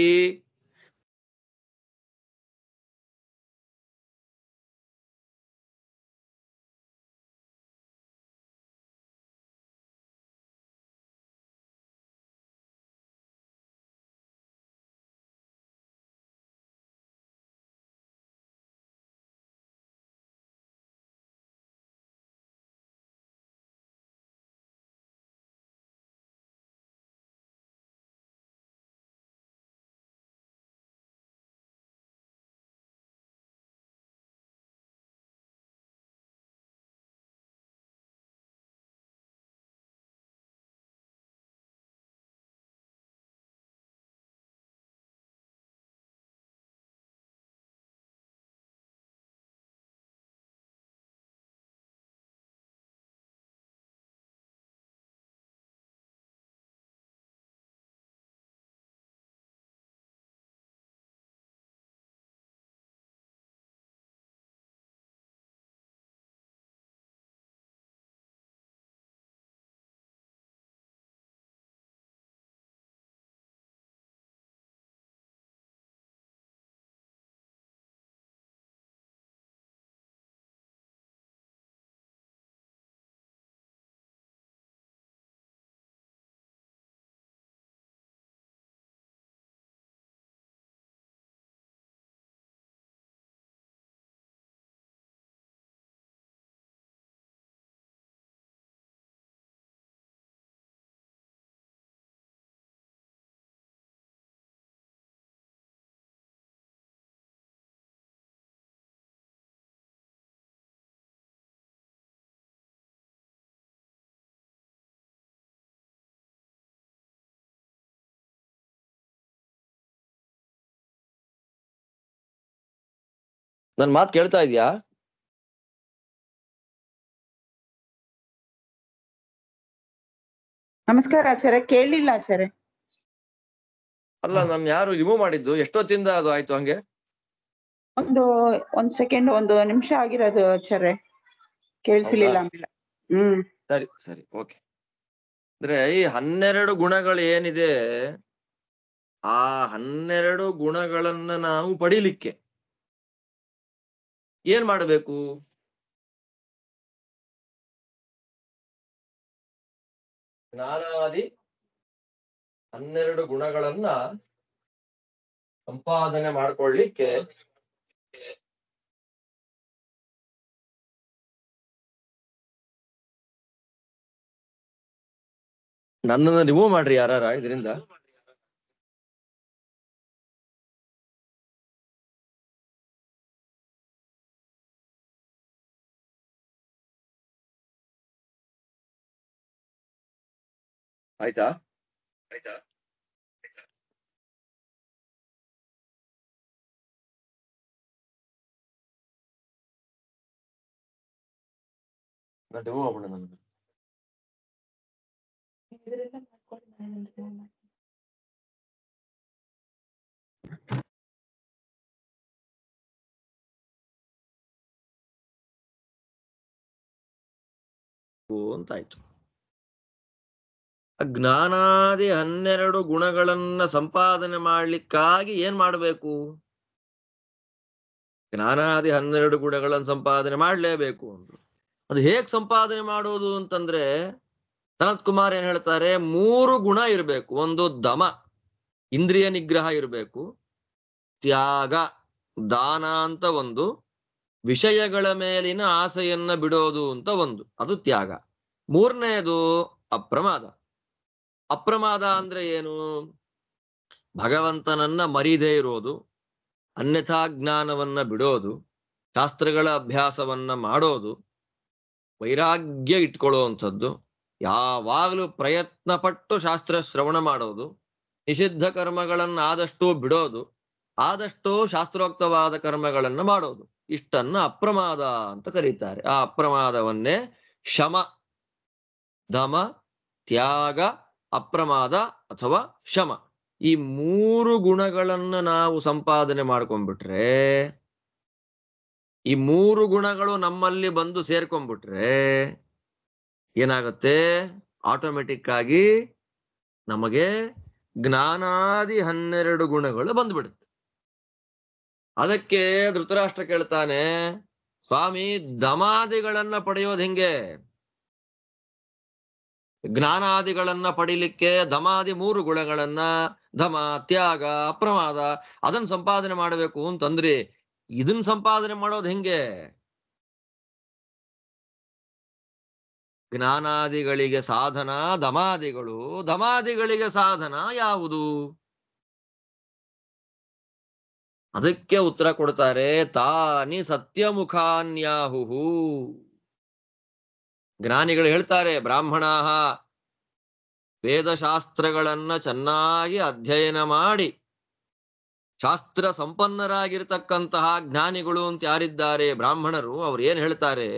Speaker 1: ನನ್ ಮಾತು ಕೇಳ್ತಾ ಇದ್ಯಾ?
Speaker 2: ನಮಸ್ಕಾರ ಆಚಾರ್ಯ, ಕೇಳಲಿಲ್ಲ ಆಚಾರ್ಯ.
Speaker 1: ಅಲ್ಲ, ನಾನು ಯಾರು ರಿಮೂವ್ ಮಾಡಿದ್ದು? ಎಷ್ಟೊತ್ತಿಂದ ಅದು ಆಯ್ತು ಹಂಗೆ?
Speaker 2: ಒಂದ್ ಸೆಕೆಂಡ್, 1 ನಿಮಿಷ ಆಗಿರೋದು ಆಚಾರ್ಯ, ಕೇಳಿಸ್ಲಿಲ್ಲ ಆಮೇಲೆ.
Speaker 1: ಸರಿ ಸರಿ, ಓಕೆ. ಅಂದ್ರೆ ಈ 12 ಗುಣಗಳು ಏನಿದೆ, ಆ 12 ಗುಣಗಳನ್ನ ನಾವು ಪಡಿಲಿಕ್ಕೆ ಏನ್ ಮಾಡಬೇಕು? ಜ್ಞಾನಾದಿ 12 ಗುಣಗಳನ್ನ ಸಂಪಾದನೆ ಮಾಡ್ಕೊಳ್ಳಿಕ್ಕೆ ನನ್ನನ್ನು ರಿಮೂವ್ ಮಾಡ್ರಿ ಯಾರ ಇದರಿಂದ. ಆಯ್ತಾ? ರಿಮೂವ್ ಮಾಡ್ಬಿಡ ನನ್ನ. ಅಂತಾಯ್ತು. ಜ್ಞಾನಾದಿ 12 ಗುಣಗಳನ್ನ ಸಂಪಾದನೆ ಮಾಡ್ಲಿಕ್ಕಾಗಿ ಏನ್ ಮಾಡ್ಬೇಕು? ಜ್ಞಾನಾದಿ 12 ಗುಣಗಳನ್ನು ಸಂಪಾದನೆ ಮಾಡ್ಲೇಬೇಕು ಅಂದ್ರು. ಅದು ಹೇಗ್ ಸಂಪಾದನೆ ಮಾಡೋದು ಅಂತಂದ್ರೆ, ಸನತ್ ಕುಮಾರ್ ಏನ್ ಹೇಳ್ತಾರೆ, 3 ಗುಣ ಇರಬೇಕು. ಒಂದು ದಮ, ಇಂದ್ರಿಯ ನಿಗ್ರಹ ಇರಬೇಕು. ತ್ಯಾಗ, ದಾನ ಅಂತ ಒಂದು. ವಿಷಯಗಳ ಮೇಲಿನ ಆಸೆಯನ್ನ ಬಿಡೋದು ಅಂತ ಒಂದು, ಅದು ತ್ಯಾಗ. 3ನೇದು ಅಪ್ರಮಾದ. ಅಪ್ರಮಾದ ಅಂದ್ರೆ ಏನು? ಭಗವಂತನನ್ನ ಮರೀದೇ ಇರೋದು, ಅನ್ಯಥಾ ಜ್ಞಾನವನ್ನ ಬಿಡೋದು, ಶಾಸ್ತ್ರಗಳ ಅಭ್ಯಾಸವನ್ನ ಮಾಡೋದು, ವೈರಾಗ್ಯ ಇಟ್ಕೊಳ್ಳುವಂಥದ್ದು, ಯಾವಾಗಲೂ ಪ್ರಯತ್ನ ಪಟ್ಟು ಶಾಸ್ತ್ರ ಶ್ರವಣ ಮಾಡೋದು, ನಿಷಿದ್ಧ ಕರ್ಮಗಳನ್ನ ಆದಷ್ಟು ಬಿಡೋದು, ಆದಷ್ಟು ಶಾಸ್ತ್ರೋಕ್ತವಾದ ಕರ್ಮಗಳನ್ನ ಮಾಡೋದು. ಇಷ್ಟನ್ನ ಅಪ್ರಮಾದ ಅಂತ ಕರೀತಾರೆ. ಆ ಅಪ್ರಮಾದವನ್ನೇ ಶಮ, ದಮ, ತ್ಯಾಗ, ಅಪ್ರಮಾದ ಅಥವಾ ಶಮ, ಈ 3 ಗುಣಗಳನ್ನ ನಾವು ಸಂಪಾದನೆ ಮಾಡ್ಕೊಂಡ್ಬಿಟ್ರೆ, ಈ 3 ಗುಣಗಳು ನಮ್ಮಲ್ಲಿ ಬಂದು ಸೇರ್ಕೊಂಡ್ಬಿಟ್ರೆ ಏನಾಗುತ್ತೆ? ಆಟೋಮೆಟಿಕ್ ಆಗಿ ನಮಗೆ ಜ್ಞಾನಾದಿ 12 ಗುಣಗಳು ಬಂದ್ಬಿಡುತ್ತೆ. ಅದಕ್ಕೆ ಧೃತರಾಷ್ಟ್ರ ಕೇಳ್ತಾನೆ, ಸ್ವಾಮಿ ದಮಾದಿಗಳನ್ನ ಪಡೆಯೋದು ಹೆಂಗೆ? ಜ್ಞಾನಾದಿಗಳನ್ನ ಪಡಿಲಿಕ್ಕೆ ದಮಾದಿ 3 ಗುಣಗಳನ್ನ, ಧಮ, ತ್ಯಾಗ, ಅಪ್ರಮಾದ, ಅದನ್ನ ಸಂಪಾದನೆ ಮಾಡಬೇಕು ಅಂತಂದ್ರಿ. ಇದನ್ನ ಸಂಪಾದನೆ ಮಾಡೋದು ಹೆಂಗೆ? ಜ್ಞಾನಾದಿಗಳಿಗೆ ಸಾಧನ ದಮಾದಿಗಳು, ದಮಾದಿಗಳಿಗೆ ಸಾಧನ ಯಾವುದು? ಅದಕ್ಕೆ ಉತ್ತರ ಕೊಡ್ತಾರೆ, ತಾನಿ ಸತ್ಯಮುಖಾನ್ಯಾಹುಹು. ಜ್ಞಾನಿಗಳು ಹೇಳ್ತಾರೆ, ಬ್ರಾಹ್ಮಣಾಹ ವೇದಶಾಸ್ತ್ರಗಳನ್ನ ಚೆನ್ನಾಗಿ ಅಧ್ಯಯನ ಮಾಡಿ ಶಾಸ್ತ್ರ ಸಂಪನ್ನರಾಗಿರ್ತಕ್ಕಂತಹ ಜ್ಞಾನಿಗಳು ಅಂತ ಯಾರಿದ್ದಾರೆ ಬ್ರಾಹ್ಮಣರು, ಅವ್ರು ಏನ್ ಹೇಳ್ತಾರೆ,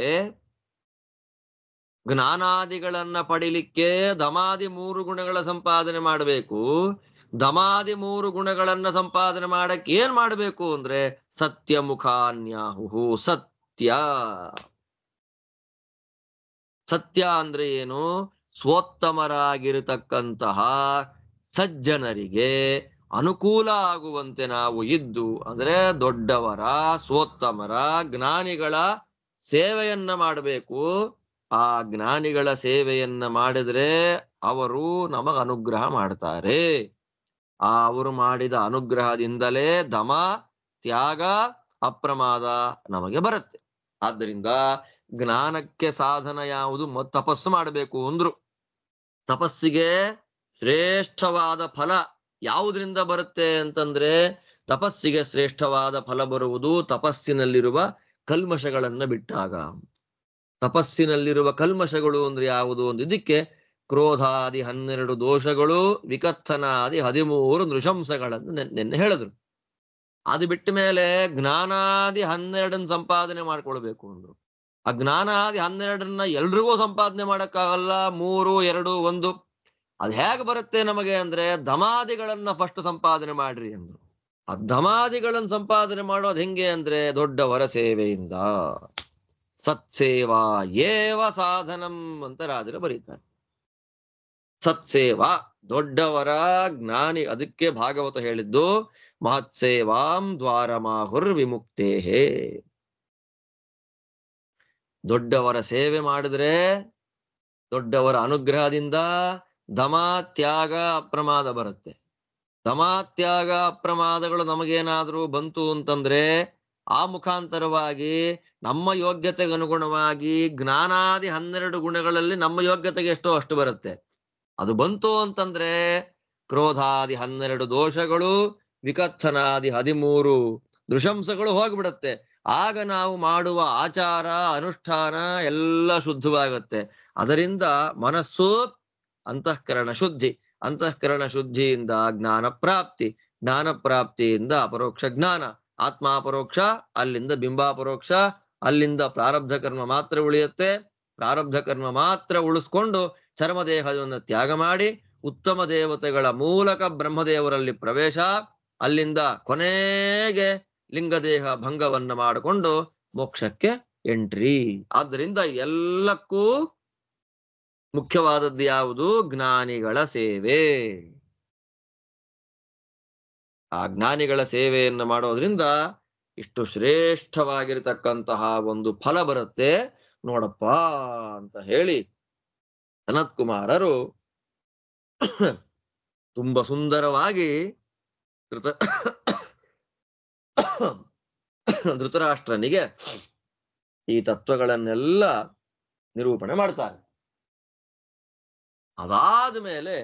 Speaker 1: ಜ್ಞಾನಾದಿಗಳನ್ನ ಪಡಿಲಿಕ್ಕೆ ದಮಾದಿ 3 ಗುಣಗಳ ಸಂಪಾದನೆ ಮಾಡಬೇಕು. ದಮಾದಿ 3 ಗುಣಗಳನ್ನ ಸಂಪಾದನೆ ಮಾಡಕ್ಕೆ ಏನ್ ಮಾಡಬೇಕು ಅಂದ್ರೆ ಸತ್ಯಮುಖಾನ್ಯಾಹುಹು, ಸತ್ಯ. ಸತ್ಯ ಅಂದ್ರೆ ಏನು? ಸ್ವೋತ್ತಮರಾಗಿರತಕ್ಕಂತಹ ಸಜ್ಜನರಿಗೆ ಅನುಕೂಲ ಆಗುವಂತೆ ನಾವು ಇದ್ದು, ಅಂದ್ರೆ ದೊಡ್ಡವರ, ಸ್ವೋತ್ತಮರ, ಜ್ಞಾನಿಗಳ ಸೇವೆಯನ್ನ ಮಾಡಬೇಕು. ಆ ಜ್ಞಾನಿಗಳ ಸೇವೆಯನ್ನ ಮಾಡಿದ್ರೆ ಅವರು ನಮಗ ಅನುಗ್ರಹ ಮಾಡ್ತಾರೆ. ಅವರು ಮಾಡಿದ ಅನುಗ್ರಹದಿಂದಲೇ ದಮ, ತ್ಯಾಗ, ಅಪ್ರಮಾದ ನಮಗೆ ಬರುತ್ತೆ. ಆದ್ದರಿಂದ ಜ್ಞಾನಕ್ಕೆ ಸಾಧನ ಯಾವುದು? ತಪಸ್ಸು ಮಾಡಬೇಕು ಅಂದ್ರು. ತಪಸ್ಸಿಗೆ ಶ್ರೇಷ್ಠವಾದ ಫಲ ಯಾವುದರಿಂದ ಬರುತ್ತೆ ಅಂತಂದ್ರೆ, ತಪಸ್ಸಿಗೆ ಶ್ರೇಷ್ಠವಾದ ಫಲ ಬರುವುದು ತಪಸ್ಸಿನಲ್ಲಿರುವ ಕಲ್ಮಶಗಳನ್ನ ಬಿಟ್ಟಾಗ. ತಪಸ್ಸಿನಲ್ಲಿರುವ ಕಲ್ಮಶಗಳು ಅಂದ್ರೆ ಯಾವುದು? ಒಂದು ಇದಕ್ಕೆ ಕ್ರೋಧಾದಿ 12 ದೋಷಗಳು, ವಿಕಥನಾದಿ 13 ನೃಶಂಸಗಳನ್ನು ನೆನ್ನೆ ಹೇಳಿದ್ರು. ಅದು ಬಿಟ್ಟ ಮೇಲೆ ಜ್ಞಾನಾದಿ 12 ಸಂಪಾದನೆ ಮಾಡ್ಕೊಳ್ಬೇಕು ಅಂದ್ರು. ಆ ಜ್ಞಾನಾದಿ 12 ಎಲ್ರಿಗೂ ಸಂಪಾದನೆ ಮಾಡಕ್ಕಾಗಲ್ಲ. 3, 2, 1 ಅದು ಹೇಗೆ ಬರುತ್ತೆ ನಮಗೆ ಅಂದ್ರೆ ಧಮಾದಿಗಳನ್ನ ಫಸ್ಟ್ ಸಂಪಾದನೆ ಮಾಡ್ರಿ ಅಂದ್ರು. ಆ ಧಮಾದಿಗಳನ್ನ ಸಂಪಾದನೆ ಮಾಡೋದು ಹೆಂಗೆ ಅಂದ್ರೆ ದೊಡ್ಡವರ ಸೇವೆಯಿಂದ. ಸತ್ಸೇವಾ ಏವ ಸಾಧನಂ ಅಂತ ರಾಜರು ಬರೀತಾರೆ. ಸತ್ಸೇವಾ ದೊಡ್ಡವರ ಜ್ಞಾನಿ, ಅದಕ್ಕೆ ಭಾಗವತ ಹೇಳಿದ್ದು ಮಹತ್ಸೇವಾಂ ದ್ವಾರಮಾಹುರ್ ವಿಮುಕ್ತೇಹೇ. ದೊಡ್ಡವರ ಸೇವೆ ಮಾಡಿದ್ರೆ ದೊಡ್ಡವರ ಅನುಗ್ರಹದಿಂದ ದಮ ತ್ಯಾಗ ಅಪ್ರಮಾದ ಬರುತ್ತೆ. ದಮ ತ್ಯಾಗ ಅಪ್ರಮಾದಗಳು ನಮಗೇನಾದ್ರೂ ಬಂತು ಅಂತಂದ್ರೆ ಆ ಮುಖಾಂತರವಾಗಿ ನಮ್ಮ ಯೋಗ್ಯತೆಗೆ ಅನುಗುಣವಾಗಿ ಜ್ಞಾನಾದಿ 12 ಗುಣಗಳಲ್ಲಿ ನಮ್ಮ ಯೋಗ್ಯತೆಗೆ ಎಷ್ಟೋ ಅಷ್ಟು ಬರುತ್ತೆ. ಅದು ಬಂತು ಅಂತಂದ್ರೆ ಕ್ರೋಧಾದಿ 12 ದೋಷಗಳು, ವಿಕಥನಾದಿ 13 ದೃಶಂಸಗಳು ಹೋಗ್ಬಿಡತ್ತೆ. ಆಗ ನಾವು ಮಾಡುವ ಆಚಾರ ಅನುಷ್ಠಾನ ಎಲ್ಲ ಶುದ್ಧವಾಗತ್ತೆ. ಅದರಿಂದ ಮನಸ್ಸು ಅಂತಃಕರಣ ಶುದ್ಧಿ, ಅಂತಃಕರಣ ಶುದ್ಧಿಯಿಂದ ಜ್ಞಾನ ಪ್ರಾಪ್ತಿ, ಜ್ಞಾನ ಪ್ರಾಪ್ತಿಯಿಂದ ಅಪರೋಕ್ಷ ಜ್ಞಾನ, ಆತ್ಮಾಪರೋಕ್ಷ, ಅಲ್ಲಿಂದ ಬಿಂಬಾಪರೋಕ್ಷ, ಅಲ್ಲಿಂದ ಪ್ರಾರಬ್ಧ ಕರ್ಮ ಮಾತ್ರ ಉಳಿಯುತ್ತೆ. ಪ್ರಾರಬ್ಧ ಕರ್ಮ ಮಾತ್ರ ಉಳಿಸ್ಕೊಂಡು ಚರ್ಮದೇಹವನ್ನು ತ್ಯಾಗ ಮಾಡಿ ಉತ್ತಮ ದೇವತೆಗಳ ಮೂಲಕ ಬ್ರಹ್ಮದೇವರಲ್ಲಿ ಪ್ರವೇಶ, ಅಲ್ಲಿಂದ ಕೊನೆಗೆ ಲಿಂಗದೇಹ ಭಂಗವನ್ನ ಮಾಡಿಕೊಂಡು ಮೋಕ್ಷಕ್ಕೆ ಎಂಟ್ರಿ. ಆದ್ದರಿಂದ ಎಲ್ಲಕ್ಕೂ ಮುಖ್ಯವಾದದ್ದು ಯಾವುದು? ಜ್ಞಾನಿಗಳ ಸೇವೆ. ಆ ಜ್ಞಾನಿಗಳ ಸೇವೆಯನ್ನು ಮಾಡೋದ್ರಿಂದ ಇಷ್ಟು ಶ್ರೇಷ್ಠವಾಗಿರತಕ್ಕಂತಹ ಒಂದು ಫಲ ಬರುತ್ತೆ ನೋಡಪ್ಪ ಅಂತ ಹೇಳಿ ಸನತ್ ಕುಮಾರರು ತುಂಬಾ ಸುಂದರವಾಗಿ ಧೃತರಾಷ್ಟ್ರನಿಗೆ ಈ ತತ್ವಗಳನ್ನೆಲ್ಲ ನಿರೂಪಣೆ ಮಾಡ್ತಾರೆ. ಅದಾದ ಮೇಲೆ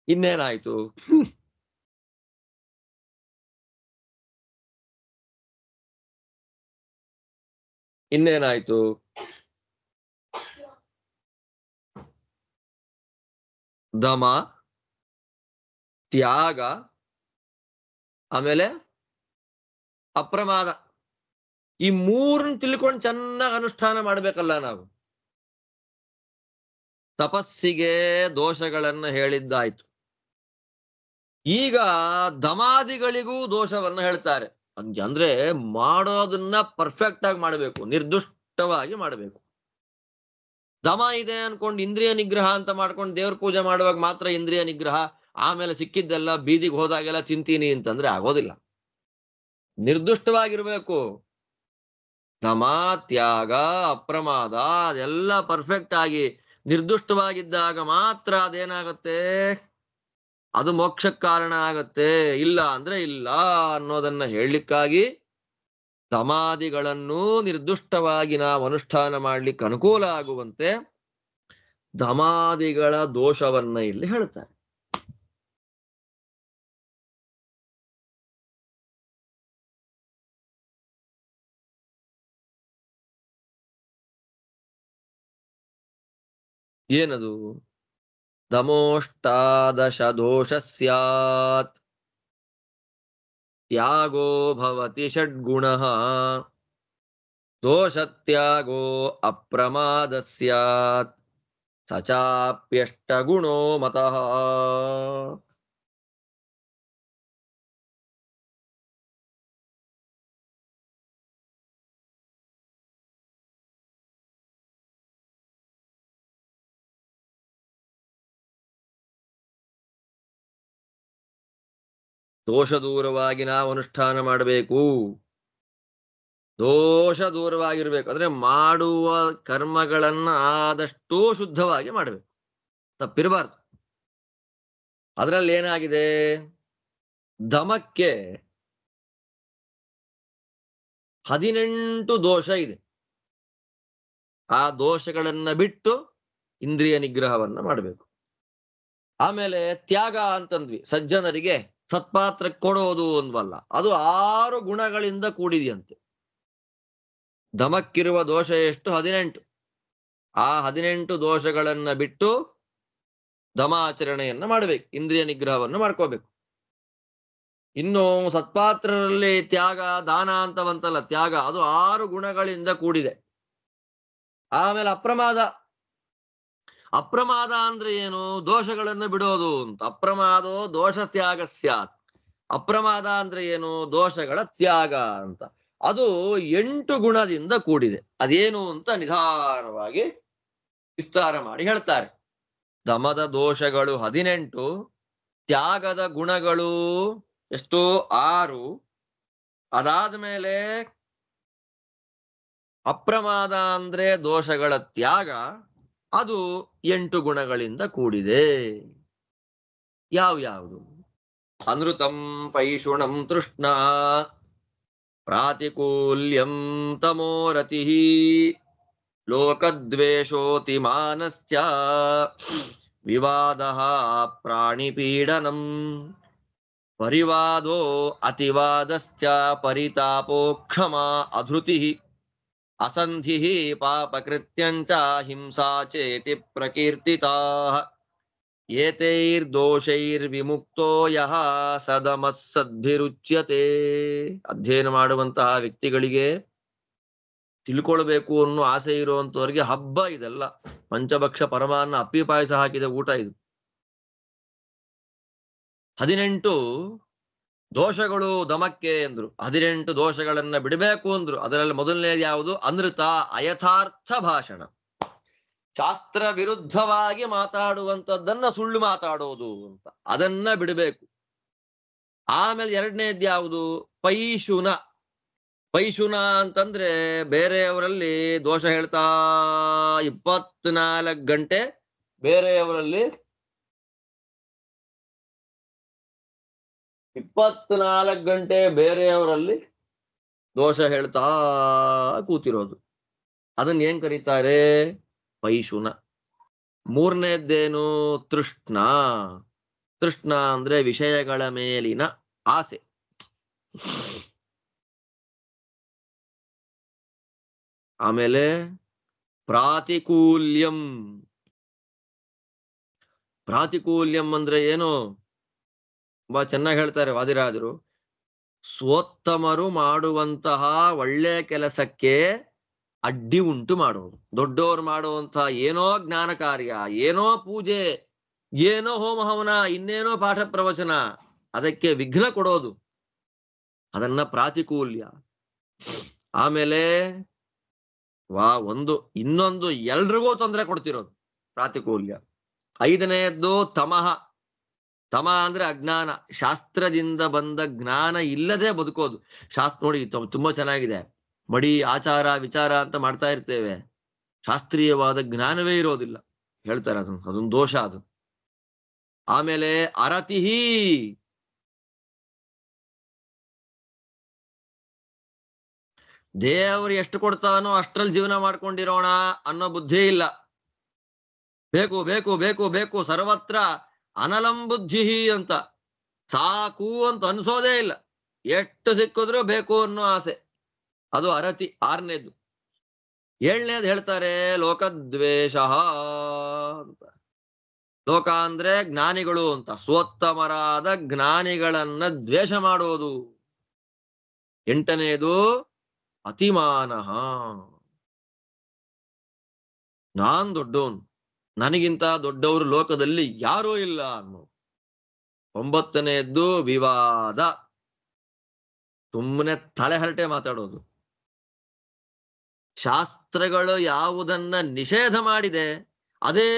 Speaker 1: ಇನ್ನೇನಾಯ್ತು? ಇನ್ನೇನಾಯ್ತು? ದಮ, ತ್ಯಾಗ, ಆಮೇಲೆ ಅಪ್ರಮಾದ, ಈ ಮೂರನ್ನು ತಿಳ್ಕೊಂಡು ಚೆನ್ನಾಗಿ ಅನುಷ್ಠಾನ ಮಾಡ್ಬೇಕಲ್ಲ ನಾವು. ತಪಸ್ಸಿಗೆ ದೋಷಗಳನ್ನ ಹೇಳಿದ್ದಾಯ್ತು. ಈಗ ದಮಾದಿಗಳಿಗೂ ದೋಷವನ್ನ ಹೇಳ್ತಾರೆ. ಅಂದ್ರೆ ಮಾಡೋದನ್ನ ಪರ್ಫೆಕ್ಟ್ ಆಗಿ ಮಾಡಬೇಕು, ನಿರ್ದುಷ್ಟವಾಗಿ ಮಾಡಬೇಕು. ದಮ ಇದೆ ಅನ್ಕೊಂಡು ಇಂದ್ರಿಯ ನಿಗ್ರಹ ಅಂತ ಮಾಡ್ಕೊಂಡು ದೇವ್ರ ಪೂಜೆ ಮಾಡುವಾಗ ಮಾತ್ರ ಇಂದ್ರಿಯ ನಿಗ್ರಹ, ಆಮೇಲೆ ಸಿಕ್ಕಿದ್ದೆಲ್ಲ ಬೀದಿಗೆ ಹೋದಾಗೆಲ್ಲ ತಿಂತೀನಿ ಅಂತಂದ್ರೆ ಆಗೋದಿಲ್ಲ. ನಿರ್ದುಷ್ಟವಾಗಿರ್ಬೇಕು. ದಮ, ತ್ಯಾಗ, ಅಪ್ರಮಾದ ಅದೆಲ್ಲ ಪರ್ಫೆಕ್ಟ್ ಆಗಿ ನಿರ್ದುಷ್ಟವಾಗಿದ್ದಾಗ ಮಾತ್ರ ಅದೇನಾಗತ್ತೆ, ಅದು ಮೋಕ್ಷಕ್ಕೆ ಕಾರಣ ಆಗತ್ತೆ. ಇಲ್ಲ ಅಂದ್ರೆ ಇಲ್ಲ ಅನ್ನೋದನ್ನ ಹೇಳಲಿಕ್ಕಾಗಿ ದಮಾದಿಗಳನ್ನು ನಿರ್ದುಷ್ಟವಾಗಿ ನಾವು ಅನುಷ್ಠಾನ ಮಾಡ್ಲಿಕ್ಕೆ ಅನುಕೂಲ ಆಗುವಂತೆ ದಮಾದಿಗಳ ದೋಷವನ್ನ ಇಲ್ಲಿ ಹೇಳ್ತಾರೆ. ಏನದು? ದಮೋಷ್ಟಾದಶ ದೋಷ ಸ್ಯಾತ್, ತ್ಯಾಗೋ ಭವತಿ ಷಡ್ಗುಣಃ, ದೋಷತ್ಯಾಗೋ ಅಪ್ರಮಾದ ಸ್ಯಾತ್, ಸಚಾಪ್ಯಷ್ಟಗುಣೋ ಮತಃ. ದೋಷ ದೂರವಾಗಿ ನಾವು ಅನುಷ್ಠಾನ ಮಾಡಬೇಕು. ದೋಷ ದೂರವಾಗಿರ್ಬೇಕು ಅಂದ್ರೆ ಮಾಡುವ ಕರ್ಮಗಳನ್ನ ಆದಷ್ಟು ಶುದ್ಧವಾಗಿ ಮಾಡಬೇಕು, ತಪ್ಪಿರಬಾರ್ದು. ಅದರಲ್ಲಿ ಏನಾಗಿದೆ, ದಮಕ್ಕೆ 18 ದೋಷ ಇದೆ. ಆ ದೋಷಗಳನ್ನ ಬಿಟ್ಟು ಇಂದ್ರಿಯ ನಿಗ್ರಹವನ್ನ ಮಾಡಬೇಕು. ಆಮೇಲೆ ತ್ಯಾಗ ಅಂತಂದ್ವಿ, ಸಜ್ಜನರಿಗೆ ಸತ್ಪಾತ್ರ ಕೊಡೋದು ಅಂದ್ವಲ್ಲ, ಅದು 6 ಗುಣಗಳಿಂದ ಕೂಡಿದೆಯಂತೆ. ದಮಕ್ಕಿರುವ ದೋಷ ಎಷ್ಟು? 18. ಆ 18 ದೋಷಗಳನ್ನ ಬಿಟ್ಟು ದಮಾಚರಣೆಯನ್ನ ಮಾಡಬೇಕು, ಇಂದ್ರಿಯ ನಿಗ್ರಹವನ್ನು ಮಾಡ್ಕೋಬೇಕು. ಇನ್ನು ಸತ್ಪಾತ್ರರಲ್ಲಿ ತ್ಯಾಗ, ದಾನ ಅಂತ ಬಂತಲ್ಲ, ತ್ಯಾಗ ಅದು 6 ಗುಣಗಳಿಂದ ಕೂಡಿದೆ. ಆಮೇಲೆ ಅಪ್ರಮಾದ. ಅಪ್ರಮಾದ ಅಂದ್ರೆ ಏನು? ದೋಷಗಳನ್ನು ಬಿಡೋದು ಅಂತ. ಅಪ್ರಮಾದೋ ದೋಷ ತ್ಯಾಗ ಸ್ಯಾತ್. ಅಪ್ರಮಾದ ಅಂದ್ರೆ ಏನು? ದೋಷಗಳ ತ್ಯಾಗ ಅಂತ. ಅದು 8 ಗುಣದಿಂದ ಕೂಡಿದೆ. ಅದೇನು ಅಂತ ನಿಧಾನವಾಗಿ ವಿಸ್ತಾರ ಮಾಡಿ ಹೇಳ್ತಾರೆ. ದಮದ ದೋಷಗಳು 18, ತ್ಯಾಗದ ಗುಣಗಳು ಎಷ್ಟು? 6. ಅದಾದ್ಮೇಲೆ ಅಪ್ರಮಾದ ಅಂದ್ರೆ ದೋಷಗಳ ತ್ಯಾಗ, ಅದು 8 ಗುಣಗಳಿಂದ ಕೂಡಿದೆ. ಯಾವ್ಯಾವುದು? ಅನೃತಂ ಪೈಶುಣಂ ತೃಷ್ಣ, ಪ್ರಾತಿಕೂಲ್ಯಂ ತಮೋರತಿ, ಲೋಕದ್ವೇಷೋತಿಮಾನಶ್ಚ, ವಿವಾದಃ ಪ್ರಾಣಿಪೀಡನಂ, ಪರಿವಾದೋ ಅತಿವಾದಶ್ಚ, ಪರಿತಾಪೋ ಕ್ಷಮಾ ಅಧೃತಿ, ಅಸಂಧಿ ಪಾಪಕೃತ್ಯಂಚ, ಹಿಂಸಾ ಚೇತಿ ಪ್ರಕೀರ್ತಿತಾಃ. ಏತೈರ್ದೋಷೈರ್ವಿಮುಕ್ತೋ ಯಃ ಸದಮಸ್ಸದ್ಭಿರುಚ್ಯತೆ. ಅಧ್ಯಯನ ಮಾಡುವಂತಹ ವ್ಯಕ್ತಿಗಳಿಗೆ, ತಿಳ್ಕೊಳ್ಬೇಕು ಅನ್ನೋ ಆಸೆ ಇರುವಂತವರಿಗೆ ಹಬ್ಬ ಇದೆಲ್ಲ. ಪಂಚಭಕ್ಷ ಪರಮಾನ್ನ ಅಪ್ಪಿ ಪಾಯಸ ಹಾಕಿದ ಊಟ ಇದು. 18 ದೋಷಗಳು ದಮಕ್ಕೆ ಅಂದ್ರು. 18 ದೋಷಗಳನ್ನ ಬಿಡಬೇಕು ಅಂದ್ರು. ಅದರಲ್ಲಿ ಮೊದಲನೇದು ಯಾವುದು? ಅನೃತ, ಅಯಥಾರ್ಥ ಭಾಷಣ. ಶಾಸ್ತ್ರ ವಿರುದ್ಧವಾಗಿ ಮಾತಾಡುವಂಥದ್ದನ್ನ ಸುಳ್ಳು ಮಾತಾಡೋದು ಅಂತ, ಅದನ್ನ ಬಿಡಬೇಕು. ಆಮೇಲೆ ಎರಡನೇದು ಯಾವುದು? ಪೈಶುನ. ಪೈಶುನ ಅಂತಂದ್ರೆ ಬೇರೆಯವರಲ್ಲಿ ದೋಷ ಹೇಳ್ತಾ 24 ಗಂಟೆ ಬೇರೆಯವರಲ್ಲಿ 24 ಗಂಟೆ ಬೇರೆಯವರಲ್ಲಿ ದೋಷ ಹೇಳ್ತಾ ಕೂತಿರೋದು. ಅದನ್ನ ಏನ್ ಕರೀತಾರೆ? ಪೈಶುನ. ಮೂರನೇದ್ದೇನು? ತೃಷ್ಣ. ತೃಷ್ಣ ಅಂದ್ರೆ ವಿಷಯಗಳ ಮೇಲಿನ ಆಸೆ. ಆಮೇಲೆ ಪ್ರಾತಿಕೂಲ್ಯಂ. ಪ್ರಾತಿಕೂಲ್ಯಂ ಅಂದ್ರೆ ಏನು? ತುಂಬಾ ಚೆನ್ನಾಗಿ ಹೇಳ್ತಾರೆ ವಾದಿರಾಜರು. ಸ್ವೋತ್ತಮರು ಮಾಡುವಂತಹ ಒಳ್ಳೆ ಕೆಲಸಕ್ಕೆ ಅಡ್ಡಿ ಉಂಟು ಮಾಡೋದು. ದೊಡ್ಡವರು ಮಾಡುವಂತಹ ಏನೋ ಜ್ಞಾನ ಕಾರ್ಯ, ಏನೋ ಪೂಜೆ, ಏನೋ ಹೋಮ ಹವನ, ಇನ್ನೇನೋ ಪಾಠ ಪ್ರವಚನ, ಅದಕ್ಕೆ ವಿಘ್ನ ಕೊಡೋದು, ಅದನ್ನ ಪ್ರಾತಿಕೂಲ್ಯ. ಆಮೇಲೆ ಇನ್ನೊಂದು ಎಲ್ರಿಗೂ ತೊಂದರೆ ಕೊಡ್ತಿರೋದು ಪ್ರಾತಿಕೂಲ್ಯ. 5ನೇದ್ದು ತಮಃ. ತಮ ಅಂದ್ರೆ ಅಜ್ಞಾನ. ಶಾಸ್ತ್ರದಿಂದ ಬಂದ ಜ್ಞಾನ ಇಲ್ಲದೆ ಬದುಕೋದು. ಶಾಸ್ತ್ರ ನೋಡಿ ತುಂಬಾ ಚೆನ್ನಾಗಿದೆ. ಮಡಿ ಆಚಾರ ವಿಚಾರ ಅಂತ ಮಾಡ್ತಾ ಇರ್ತೇವೆ, ಶಾಸ್ತ್ರೀಯವಾದ ಜ್ಞಾನವೇ ಇರೋದಿಲ್ಲ. ಹೇಳ್ತಾರೆ ಅದೊಂದು ದೋಷ ಅದು. ಆಮೇಲೆ ಅರತಿಹಿ. ದೇವರು ಎಷ್ಟು ಕೊಡ್ತಾನೋ ಅಷ್ಟ್ರಲ್ಲಿ ಜೀವನ ಮಾಡ್ಕೊಂಡಿರೋಣ ಅನ್ನೋ ಬುದ್ಧಿ ಇಲ್ಲ. ಬೇಕು ಬೇಕು ಬೇಕು ಬೇಕು, ಸರ್ವತ್ರ ಅನಲಂ ಬುದ್ಧಿ ಅಂತ. ಸಾಕು ಅಂತ ಅನ್ಸೋದೇ ಇಲ್ಲ. ಎಷ್ಟು ಸಿಕ್ಕಿದ್ರೂ ಬೇಕು ಅನ್ನೋ ಆಸೆ, ಅದು ಅರತಿ. 6ನೇದು. 7ನೇದು ಹೇಳ್ತಾರೆ ಲೋಕದ್ವೇಷ ಅಂತ. ಲೋಕ ಅಂದ್ರೆ ಜ್ಞಾನಿಗಳು ಅಂತ. ಸ್ವೋತ್ತಮರಾದ ಜ್ಞಾನಿಗಳನ್ನ ದ್ವೇಷ ಮಾಡೋದು. 8ನೇದು ಅತಿಮಾನಃ. ನಾನ್ ದೊಡ್ಡವನು, ನನಗಿಂತ ದೊಡ್ಡವರು ಲೋಕದಲ್ಲಿ ಯಾರೂ ಇಲ್ಲ ಅನ್ನೋ. 9ನೇದ್ದು ವಿವಾದ. ಸುಮ್ಮನೆ ತಲೆಹರಟೆ ಮಾತಾಡೋದು. ಶಾಸ್ತ್ರಗಳು ಯಾವುದನ್ನ ನಿಷೇಧ ಮಾಡಿದೆ ಅದೇ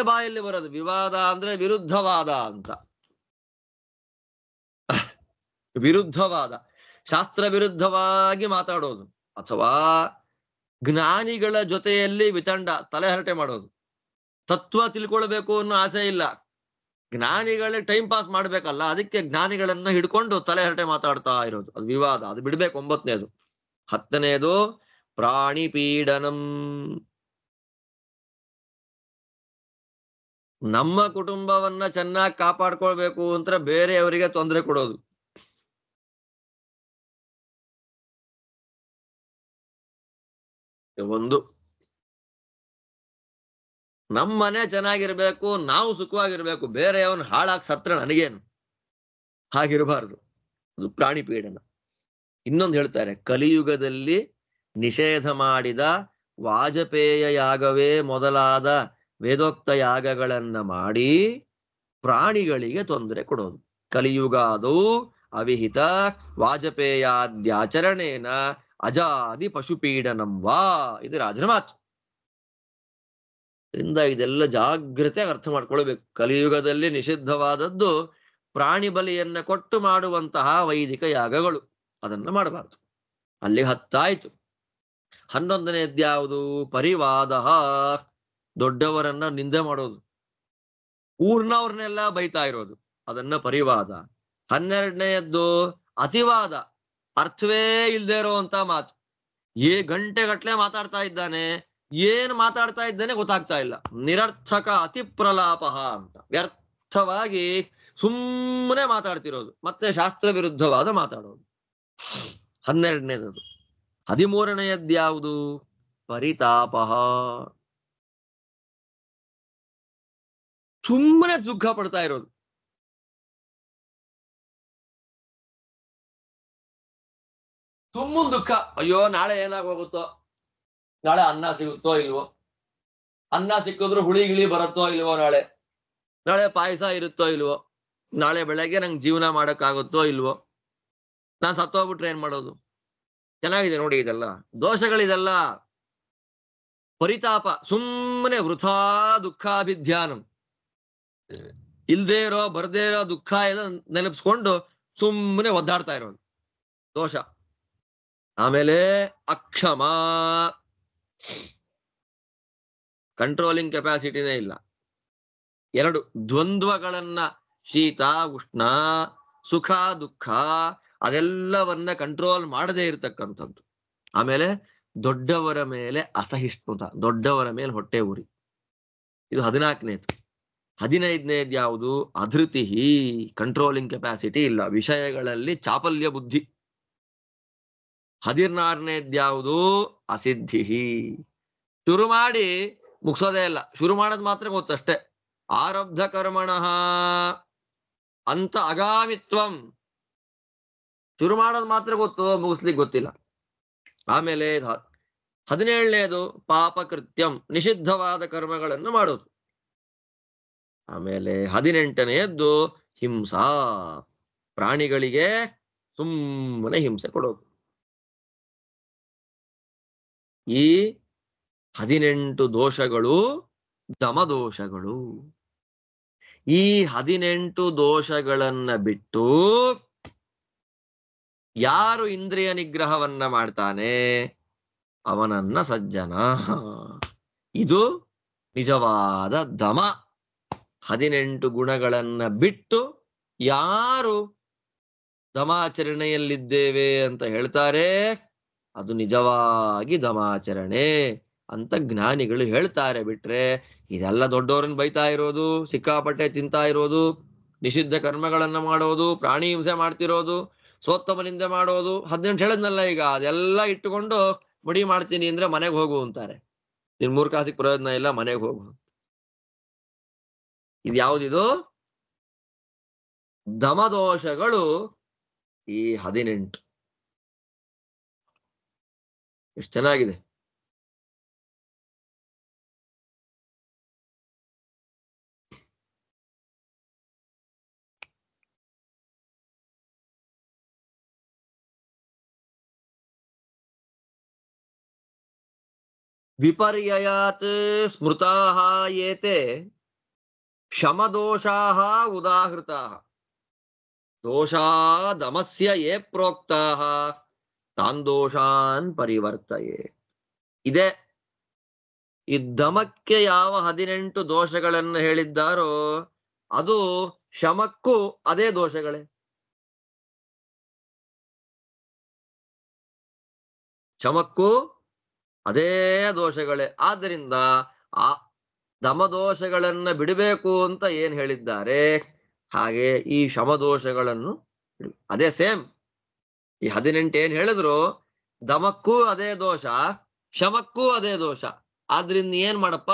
Speaker 1: ಬಾಯಲ್ಲಿ ಬರೋದು. ವಿವಾದ ಅಂದ್ರೆ ವಿರುದ್ಧವಾದ ಅಂತ. ವಿರುದ್ಧವಾದ, ಶಾಸ್ತ್ರ ವಿರುದ್ಧವಾಗಿ ಮಾತಾಡೋದು. ಅಥವಾ ಜ್ಞಾನಿಗಳ ಜೊತೆಯಲ್ಲಿ ವಿತಂಡ, ತಲೆಹರಟೆ ಮಾಡೋದು. ತತ್ವ ತಿಳ್ಕೊಳ್ಬೇಕು ಅನ್ನೋ ಆಸೆ ಇಲ್ಲ, ಜ್ಞಾನಿಗಳೇ ಟೈಮ್ ಪಾಸ್ ಮಾಡ್ಬೇಕಲ್ಲ, ಅದಕ್ಕೆ ಜ್ಞಾನಿಗಳನ್ನ ಹಿಡ್ಕೊಂಡು ತಲೆಹರಟೆ ಮಾತಾಡ್ತಾ ಇರೋದು. ಅದು ವಿವಾದ, ಅದು ಬಿಡ್ಬೇಕು. 9ನೇದು. 10ನೇದು ಪ್ರಾಣಿ ಪೀಡನಂ. ನಮ್ಮ ಕುಟುಂಬವನ್ನ ಚೆನ್ನಾಗಿ ಕಾಪಾಡ್ಕೊಳ್ಬೇಕು ಅಂತ ಬೇರೆಯವರಿಗೆ ತೊಂದರೆ ಕೊಡೋದು. ಒಂದು, ನಮ್ಮನೆ ಚೆನ್ನಾಗಿರ್ಬೇಕು, ನಾವು ಸುಖವಾಗಿರ್ಬೇಕು, ಬೇರೆಯವನ್ ಹಾಳಾಗ್ ಸತ್ರ ನನಗೇನು, ಹಾಗಿರಬಾರ್ದು. ಅದು ಪ್ರಾಣಿ ಪೀಡನ. ಇನ್ನೊಂದು ಹೇಳ್ತಾರೆ, ಕಲಿಯುಗದಲ್ಲಿ ನಿಷೇಧ ಮಾಡಿದ ವಾಜಪೇಯ ಯಾಗವೇ ಮೊದಲಾದ ವೇದೋಕ್ತ ಯಾಗಗಳನ್ನ ಮಾಡಿ ಪ್ರಾಣಿಗಳಿಗೆ ತೊಂದರೆ ಕೊಡೋದು. ಕಲಿಯುಗ ಅದು ಅವಿಹಿತ ವಾಜಪೇಯಾದ್ಯಾಚರಣೇನ ಅಜಾದಿ ಪಶುಪೀಡನಂವಾ. ಇದು ರಾಜನ ಮಾತು. ಇದರಿಂದ ಇದೆಲ್ಲ ಜಾಗ್ರತೆಯಾಗಿ ಅರ್ಥ ಮಾಡ್ಕೊಳ್ಬೇಕು. ಕಲಿಯುಗದಲ್ಲಿ ನಿಷಿದ್ಧವಾದದ್ದು ಪ್ರಾಣಿ ಬಲಿಯನ್ನ ಕೊಟ್ಟು ಮಾಡುವಂತಹ ವೈದಿಕ ಯಾಗಗಳು, ಅದನ್ನ ಮಾಡಬಾರದು. ಅಲ್ಲಿ 10 ಆಯ್ತು. 11ನೇದ್ಯಾವುದು? ಪರಿವಾದ, ದೊಡ್ಡವರನ್ನ ನಿಂದೆ ಮಾಡೋದು, ಊರ್ನವ್ರನ್ನೆಲ್ಲ ಬೈತಾ ಇರೋದು, ಅದನ್ನ ಪರಿವಾದ. 12ನೇದ್ದು ಅತಿವಾದ, ಅರ್ಥವೇ ಇಲ್ದೇ ಇರೋಂತ ಮಾತು. ಗಂಟೆಗಟ್ಲೆ ಮಾತಾಡ್ತಾ ಇದ್ದಾನೆ, ಏನ್ ಮಾತಾಡ್ತಾ ಇದ್ದಾನೆ ಗೊತ್ತಾಗ್ತಾ ಇಲ್ಲ. ನಿರರ್ಥಕ ಅತಿ ಪ್ರಲಾಪ ಅಂತ, ವ್ಯರ್ಥವಾಗಿ ಸುಮ್ಮನೆ ಮಾತಾಡ್ತಿರೋದು, ಮತ್ತೆ ಶಾಸ್ತ್ರ ವಿರುದ್ಧವಾದ ಮಾತಾಡೋದು. 12ನೇದು. 13ನೇದ್ಯಾವುದು? ಪರಿತಾಪ, ಸುಮ್ಮನೆ ದುಃಖ ಪಡ್ತಾ ಇರೋದು. ಸುಮ್ಮನೆ ದುಃಖ, ಅಯ್ಯೋ ನಾಳೆ ಏನಾಗೋಗುತ್ತೋ, ನಾಳೆ ಅನ್ನ ಸಿಗುತ್ತೋ ಇಲ್ವೋ, ಅನ್ನ ಸಿಕ್ಕಿದ್ರು ಹುಳಿ ಗಿಳಿ ಬರುತ್ತೋ ಇಲ್ವೋ, ನಾಳೆ ಪಾಯಸ ಇರುತ್ತೋ ಇಲ್ವೋ, ನಾಳೆ ಬೆಳಗ್ಗೆ ನಂಗೆ ಜೀವನ ಮಾಡಕ್ಕಾಗುತ್ತೋ ಇಲ್ವೋ, ನಾನ್ ಸತ್ತೋಗ್ಬಿಟ್ರೆ ಏನ್ ಮಾಡೋದು. ಚೆನ್ನಾಗಿದೆ ನೋಡಿ, ಇದೆಲ್ಲ ದೋಷಗಳಿದೆಲ್ಲ. ಪರಿತಾಪ, ಸುಮ್ಮನೆ ವೃಥಾ ದುಃಖಾಭಿಧ್ಯಾನಂ, ಇಲ್ದೇ ಇರೋ ಬರ್ದೇ ಇರೋ ದುಃಖ ಎಲ್ಲ ನೆನಪಿಸ್ಕೊಂಡು ಸುಮ್ಮನೆ ಒದ್ದಾಡ್ತಾ ಇರೋದು ದೋಷ. ಆಮೇಲೆ ಅಕ್ಷಮ, ಕಂಟ್ರೋಲಿಂಗ್ ಕೆಪಾಸಿಟಿನೇ ಇಲ್ಲ. 2 ದ್ವಂದ್ವಗಳನ್ನ, ಶೀತ ಉಷ್ಣ, ಸುಖ ದುಃಖ, ಅದೆಲ್ಲವನ್ನ ಕಂಟ್ರೋಲ್ ಮಾಡದೇ ಇರತಕ್ಕಂಥದ್ದು. ಆಮೇಲೆ ದೊಡ್ಡವರ ಮೇಲೆ ಅಸಹಿಷ್ಣುತ, ದೊಡ್ಡವರ ಮೇಲೆ ಹೊಟ್ಟೆ ಉರಿ. ಇದು 14ನೇದು. 15ನೇದು ಯಾವುದು? ಅಧೃತಿ, ಕಂಟ್ರೋಲಿಂಗ್ ಕೆಪಾಸಿಟಿ ಇಲ್ಲ, ವಿಷಯಗಳಲ್ಲಿ ಚಾಪಲ್ಯ ಬುದ್ಧಿ. 16ನೇದು ಯಾವುದು? ಅಸಿದ್ಧಿ, ಶುರು ಮಾಡಿ ಮುಗಿಸೋದೇ ಇಲ್ಲ, ಶುರು ಮಾಡೋದು ಮಾತ್ರ ಗೊತ್ತಷ್ಟೇ. ಆರಬ್ಧ ಕರ್ಮಣಃ ಅಂತ ಅಗಾಮಿತ್ವಂ, ಶುರು ಮಾಡೋದು ಮಾತ್ರ ಗೊತ್ತು, ಮುಗಿಸ್ಲಿಕ್ಕೆ ಗೊತ್ತಿಲ್ಲ. ಆಮೇಲೆ 17ನೇದು ಪಾಪಕೃತ್ಯಂ, ನಿಷಿದ್ಧವಾದ ಕರ್ಮಗಳನ್ನು ಮಾಡೋದು. ಆಮೇಲೆ 18ನೇದ್ದು ಹಿಂಸಾ, ಪ್ರಾಣಿಗಳಿಗೆ ಸುಮ್ಮನೆ ಹಿಂಸೆ ಕೊಡೋದು. ಈ 18 ದೋಷಗಳು ದಮದೋಷಗಳು. ಈ 18 ದೋಷಗಳನ್ನ ಬಿಟ್ಟು ಯಾರು ಇಂದ್ರಿಯ ನಿಗ್ರಹವನ್ನ ಮಾಡ್ತಾನೆ ಅವನನ್ನ ಸಜ್ಜನ. ಇದು ನಿಜವಾದ ದಮ. 18 ಗುಣಗಳನ್ನ ಬಿಟ್ಟು ಯಾರು ದಮಾಚರಣೆಯಲ್ಲಿದ್ದೇವೆ ಅಂತ ಹೇಳ್ತಾರೆ, ಅದು ನಿಜವಾಗಿ ದಮಾಚರಣೆ ಅಂತ ಜ್ಞಾನಿಗಳು ಹೇಳ್ತಾರೆ. ಬಿಟ್ರೆ ಇದೆಲ್ಲ ದೊಡ್ಡವರನ್ನ ಬೈತಾ ಇರೋದು, ಸಿಕ್ಕಾಪಟ್ಟೆ ತಿಂತಾ ಇರೋದು, ನಿಷಿದ್ಧ ಕರ್ಮಗಳನ್ನ ಮಾಡೋದು, ಪ್ರಾಣಿ ಹಿಂಸೆ ಮಾಡ್ತಿರೋದು, ಸೋತ್ತಮನಿಂದ ಮಾಡೋದು, 18 ಹೇಳಿದ್ನಲ್ಲ ಈಗ, ಅದೆಲ್ಲ ಇಟ್ಟುಕೊಂಡು ಮಡಿ ಮಾಡ್ತೀನಿ ಅಂದ್ರೆ ಮನೆಗೆ ಹೋಗು ಅಂತಾರೆ. ನಿನ್ 3 ಕಾಸಿಗೆ ಪ್ರಯೋಜನ ಇಲ್ಲ, ಮನೆಗೆ ಹೋಗು. ಇದು ಯಾವ್ದಿದು? ದಮದೋಷಗಳು ಈ 18. ಎಷ್ಟು ಚೆನ್ನಾಗಿದೆ. ವಿಪರ್ಯಯಾತ್ ಸ್ಮೃತಾಃ ಏತೆ ಶಮದೋಷಾಃ ಉದಾಹೃತಾಃ ದೋಷಾ ದಮಸ್ಯ ಯೇ ಪ್ರೋಕ್ತಾಃ ತಾನ್ ದೋಷಾನ್ ಪರಿವರ್ತಯೇ. ಇದೆ ಈ ದಮಕ್ಕೆ ಯಾವ 18 ದೋಷಗಳನ್ನು ಹೇಳಿದ್ದಾರೋ ಅದು ಶಮಕ್ಕೂ ಅದೇ ದೋಷಗಳೇ. ಶಮಕ್ಕೂ ಅದೇ ದೋಷಗಳೇ. ಆದ್ದರಿಂದ ಆ ದಮದೋಷಗಳನ್ನ ಬಿಡಬೇಕು ಅಂತ ಏನ್ ಹೇಳಿದ್ದಾರೆ, ಹಾಗೆ ಈ ಶಮದೋಷಗಳನ್ನು ಅದೇ ಸೇಮ್. ಈ 18 ಏನ್ ಹೇಳಿದ್ರು, ದಮಕ್ಕೂ ಅದೇ ದೋಷ, ಶಮಕ್ಕೂ ಅದೇ ದೋಷ. ಆದ್ರಿಂದ ಏನ್ ಮಾಡಪ್ಪ,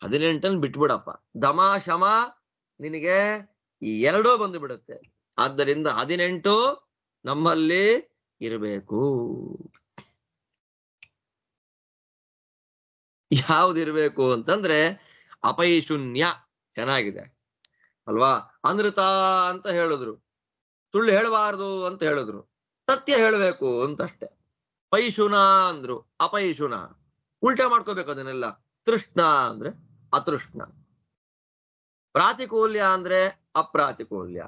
Speaker 1: 18 ಬಿಟ್ಬಿಡಪ್ಪ. ದಮ ಶಮ ನಿನಗೆ ಈ ಎರಡೂ ಬಂದು ಬಿಡುತ್ತೆ. ಆದ್ದರಿಂದ 18 ನಮ್ಮಲ್ಲಿ ಇರಬೇಕು. ಯಾವ್ದಿರ್ಬೇಕು ಅಂತಂದ್ರೆ ಅಪೈಶೂನ್ಯ. ಚೆನ್ನಾಗಿದೆ ಅಲ್ವಾ? ಅನೃತ ಅಂತ ಹೇಳಿದ್ರು, ಸುಳ್ಳು ಹೇಳಬಾರದು ಅಂತ ಹೇಳಿದ್ರು, ಸತ್ಯ ಹೇಳಬೇಕು ಅಂತಷ್ಟೆ. ಪೈಶುನ ಅಂದ್ರು, ಅಪೈಶುನ. ಉಲ್ಟಾ ಮಾಡ್ಕೋಬೇಕು ಅದನ್ನೆಲ್ಲ. ತೃಷ್ಣ ಅಂದ್ರೆ ಅತೃಷ್ಣ, ಪ್ರಾತಿಕೂಲ್ಯ ಅಂದ್ರೆ ಅಪ್ರಾತಿಕೂಲ್ಯ,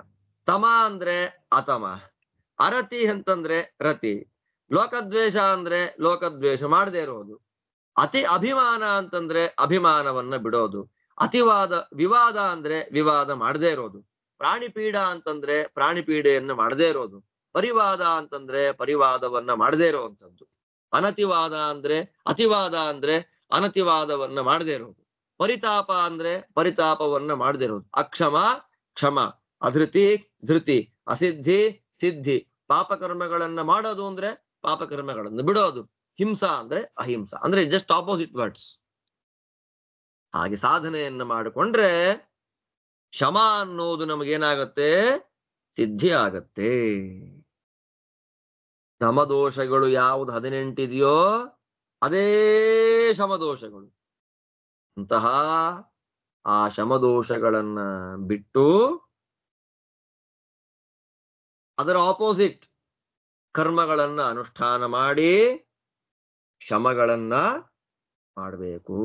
Speaker 1: ತಮ ಅಂದ್ರೆ ಅತಮ, ಅರತಿ ಅಂತಂದ್ರೆ ರತಿ, ಲೋಕದ್ವೇಷ ಅಂದ್ರೆ ಲೋಕದ್ವೇಷ ಮಾಡದೇ ಇರೋದು, ಅತಿ ಅಭಿಮಾನ ಅಂತಂದ್ರೆ ಅಭಿಮಾನವನ್ನ ಬಿಡೋದು, ಅತಿವಾದ ವಿವಾದ ಅಂದ್ರೆ ವಿವಾದ ಮಾಡದೇ ಇರೋದು, ಪ್ರಾಣಿಪೀಡ ಅಂತಂದ್ರೆ ಪ್ರಾಣಿಪೀಡೆಯನ್ನು ಮಾಡದೇ ಇರೋದು, ಪರಿವಾದ ಅಂತಂದ್ರೆ ಪರಿವಾದವನ್ನ ಮಾಡದೇ ಇರುವಂಥದ್ದು, ಅನತಿವಾದ ಅಂದ್ರೆ ಅತಿವಾದ ಅಂದ್ರೆ ಅನತಿವಾದವನ್ನ ಮಾಡದೇ ಇರೋದು, ಪರಿತಾಪ ಅಂದ್ರೆ ಪರಿತಾಪವನ್ನ ಮಾಡದೇ ಇರೋದು, ಅಕ್ಷಮ ಕ್ಷಮ, ಅಧೃತಿ ಧೃತಿ, ಅಸಿದ್ಧಿ ಸಿದ್ಧಿ, ಪಾಪಕರ್ಮಗಳನ್ನ ಮಾಡೋದು ಅಂದ್ರೆ ಪಾಪಕರ್ಮಗಳನ್ನು ಬಿಡೋದು, ಹಿಂಸಾ ಅಂದ್ರೆ ಅಹಿಂಸಾ ಅಂದ್ರೆ ಜಸ್ಟ್ ಆಪೋಸಿಟ್ ವರ್ಡ್ಸ್. ಹಾಗೆ ಸಾಧನೆಯನ್ನ ಮಾಡಿಕೊಂಡ್ರೆ ಶಮ ಅನ್ನೋದು ನಮಗೇನಾಗತ್ತೆ? ಸಿದ್ಧಿ ಆಗತ್ತೆ. ಸಮದೋಷಗಳು ಯಾವುದು 18 ಇದೆಯೋ ಅದೇ ಶಮದೋಷಗಳು. ಅಂತಹ ಆ ಶಮದೋಷಗಳನ್ನ ಬಿಟ್ಟು ಅದರ ಆಪೋಸಿಟ್ ಕರ್ಮಗಳನ್ನ ಅನುಷ್ಠಾನ ಮಾಡಿ ಶಮಗಳನ್ನ ಮಾಡಬೇಕು.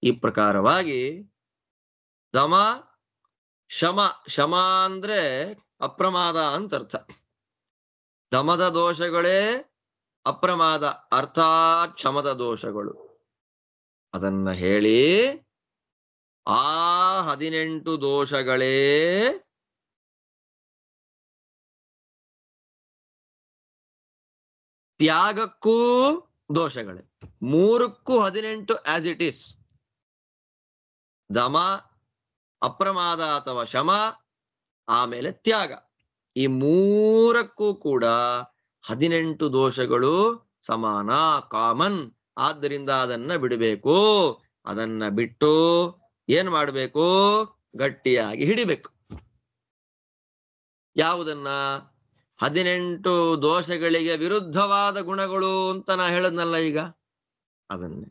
Speaker 1: ಈ ಪ್ರಕಾರವಾಗಿ ದಮ ಶಮ, ಶಮ ಅಂದ್ರೆ ಅಪ್ರಮಾದ ಅಂತ ಅರ್ಥ. ದಮದ ದೋಷಗಳೇ ಅಪ್ರಮಾದ ಅರ್ಥಾತ್ ಶಮದ ದೋಷಗಳು. ಅದನ್ನ ಹೇಳಿ ಆ 18 ದೋಷಗಳೇ ತ್ಯಾಗಕ್ಕೂ ದೋಷಗಳೇ. 3ಕ್ಕೂ 18 ಆಸ್ ಇಟ್ ಈಸ್. ದಮ, ಅಪ್ರಮಾದ ಅಥವಾ ಶಮ, ಆಮೇಲೆ ತ್ಯಾಗ. ಈ 3ಕ್ಕೂ ಕೂಡ 18 ದೋಷಗಳು ಸಮಾನ, ಕಾಮನ್. ಆದ್ದರಿಂದ ಅದನ್ನ ಬಿಡಬೇಕು. ಅದನ್ನ ಬಿಟ್ಟು ಏನ್ ಮಾಡಬೇಕು? ಗಟ್ಟಿಯಾಗಿ ಹಿಡಿಬೇಕು. ಯಾವುದನ್ನ? 18 ದೋಷಗಳಿಗೆ ವಿರುದ್ಧವಾದ ಗುಣಗಳು ಅಂತ ನಾ ಹೇಳದ್ನಲ್ಲ ಈಗ, ಅದನ್ನೇ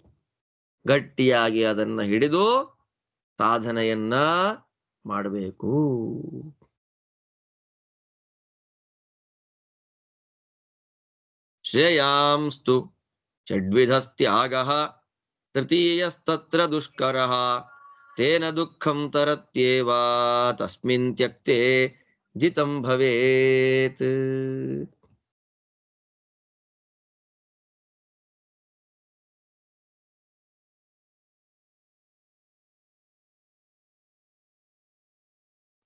Speaker 1: ಗಟ್ಟಿಯಾಗಿ ಅದನ್ನ ಹಿಡಿದು ಸಾಧನೆಯನ್ನ ಮಾಡಬೇಕು. ಶ್ರೇಯಾಂಸ್ತು ಷಡ್ವಿಧಸ್ತ್ಯಾಗಃ ತೃತೀಯಸ್ತತ್ರ ದುಷ್ಕರಃ ತೇನ ದುಃಖಂ ತರತ್ಯೇವ ತಸ್ಮಿನ್ ತ್ಯಕ್ತೆ ಜಿತಂ ಭವೇತ್.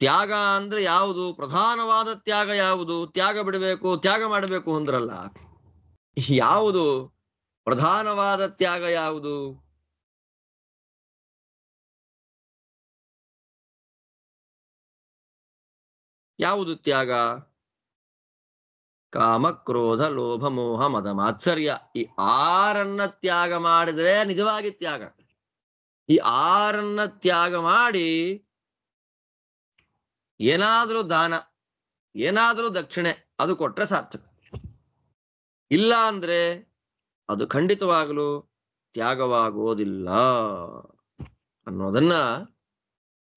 Speaker 1: ತ್ಯಾಗ ಅಂದ್ರೆ ಯಾವುದು? ಪ್ರಧಾನವಾದ ತ್ಯಾಗ ಯಾವುದು? ತ್ಯಾಗ ಬಿಡಬೇಕು, ತ್ಯಾಗ ಮಾಡಬೇಕು ಅಂದ್ರಲ್ಲ, ಯಾವುದು ಪ್ರಧಾನವಾದ ತ್ಯಾಗ? ಯಾವುದು? ಯಾವುದು ತ್ಯಾಗ? ಕಾಮ ಕ್ರೋಧ ಲೋಭ ಮೋಹ ಮದ ಮಾತ್ಸರ್ಯ. ಈ 6 ತ್ಯಾಗ ಮಾಡಿದ್ರೆ ನಿಜವಾಗಿ ತ್ಯಾಗ. ಈ 6 ತ್ಯಾಗ ಮಾಡಿ ಏನಾದ್ರೂ ದಾನ, ಏನಾದ್ರೂ ದಕ್ಷಿಣೆ ಅದು ಕೊಟ್ರೆ ಸಾರ್ಥಕ. ಇಲ್ಲ ಅಂದ್ರೆ ಅದು ಖಂಡಿತವಾಗಲು ತ್ಯಾಗವಾಗುವುದಿಲ್ಲ ಅನ್ನೋದನ್ನ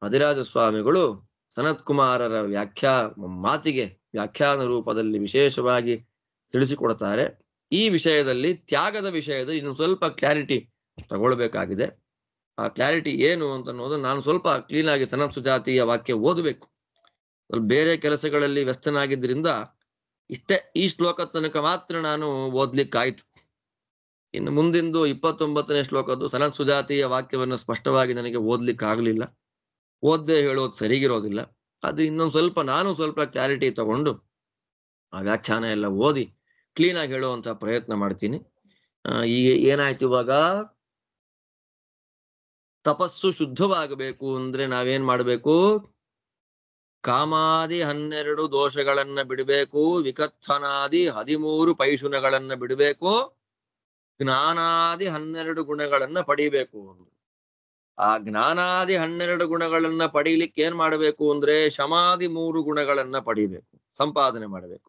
Speaker 1: ಮದಿರಾಜ ಸ್ವಾಮಿಗಳು ಸನತ್ ಕುಮಾರರ ಮಾತಿಗೆ ವ್ಯಾಖ್ಯಾನ ರೂಪದಲ್ಲಿ ವಿಶೇಷವಾಗಿ ತಿಳಿಸಿಕೊಡ್ತಾರೆ. ಈ ವಿಷಯದಲ್ಲಿ, ತ್ಯಾಗದ ವಿಷಯದಲ್ಲಿ ಇನ್ನು ಸ್ವಲ್ಪ ಕ್ಲಾರಿಟಿ ತಗೊಳ್ಬೇಕಾಗಿದೆ. ಆ ಕ್ಲಾರಿಟಿ ಏನು ಅಂತ ಅನ್ನೋದು ನಾನು ಸ್ವಲ್ಪ ಕ್ಲೀನ್ ಆಗಿ ಸನತ್ ಸುಜಾತಿಯ ವಾಕ್ಯ ಓದಬೇಕು. ಸ್ವಲ್ಪ ಬೇರೆ ಕೆಲಸಗಳಲ್ಲಿ ವ್ಯಸ್ತನಾಗಿದ್ದರಿಂದ ಈ ಶ್ಲೋಕ ತನಕ ಮಾತ್ರ ನಾನು ಓದ್ಲಿಕ್ಕಾಯ್ತು. ಇನ್ನು ಮುಂದಿಂದು 29ನೇ ಶ್ಲೋಕದ್ದು ಸನತ್ ಸುಜಾತಿಯ ವಾಕ್ಯವನ್ನು ಸ್ಪಷ್ಟವಾಗಿ ನನಗೆ ಓದ್ಲಿಕ್ಕಾಗ್ಲಿಲ್ಲ. ಓದ್ದೇ ಹೇಳೋದು ಸರಿಗಿರೋದಿಲ್ಲ. ಅದು ಇನ್ನೊಂದು ಸ್ವಲ್ಪ ನಾನು ಸ್ವಲ್ಪ ಕ್ಲಾರಿಟಿ ತಗೊಂಡು ಆ ವ್ಯಾಖ್ಯಾನ ಎಲ್ಲ ಓದಿ ಕ್ಲೀನ್ ಆಗಿ ಹೇಳುವಂತ ಪ್ರಯತ್ನ ಮಾಡ್ತೀನಿ. ಈಗ ಏನಾಯ್ತು, ಇವಾಗ ತಪಸ್ಸು ಶುದ್ಧವಾಗಬೇಕು ಅಂದ್ರೆ ನಾವೇನ್ ಮಾಡ್ಬೇಕು? ಕಾಮಾದಿ 12 ದೋಷಗಳನ್ನ ಬಿಡಬೇಕು, ವಿಕಥನಾದಿ 13 ಪೈಶುನಗಳನ್ನ ಬಿಡಬೇಕು, ಜ್ಞಾನಾದಿ 12 ಗುಣಗಳನ್ನ ಪಡಿಬೇಕು. ಆ ಜ್ಞಾನಾದಿ 12 ಗುಣಗಳನ್ನ ಪಡೀಲಿಕ್ಕೆ ಏನ್ ಮಾಡಬೇಕು ಅಂದ್ರೆ ಶಮಾದಿ 3 ಗುಣಗಳನ್ನ ಪಡಿಬೇಕು, ಸಂಪಾದನೆ ಮಾಡಬೇಕು.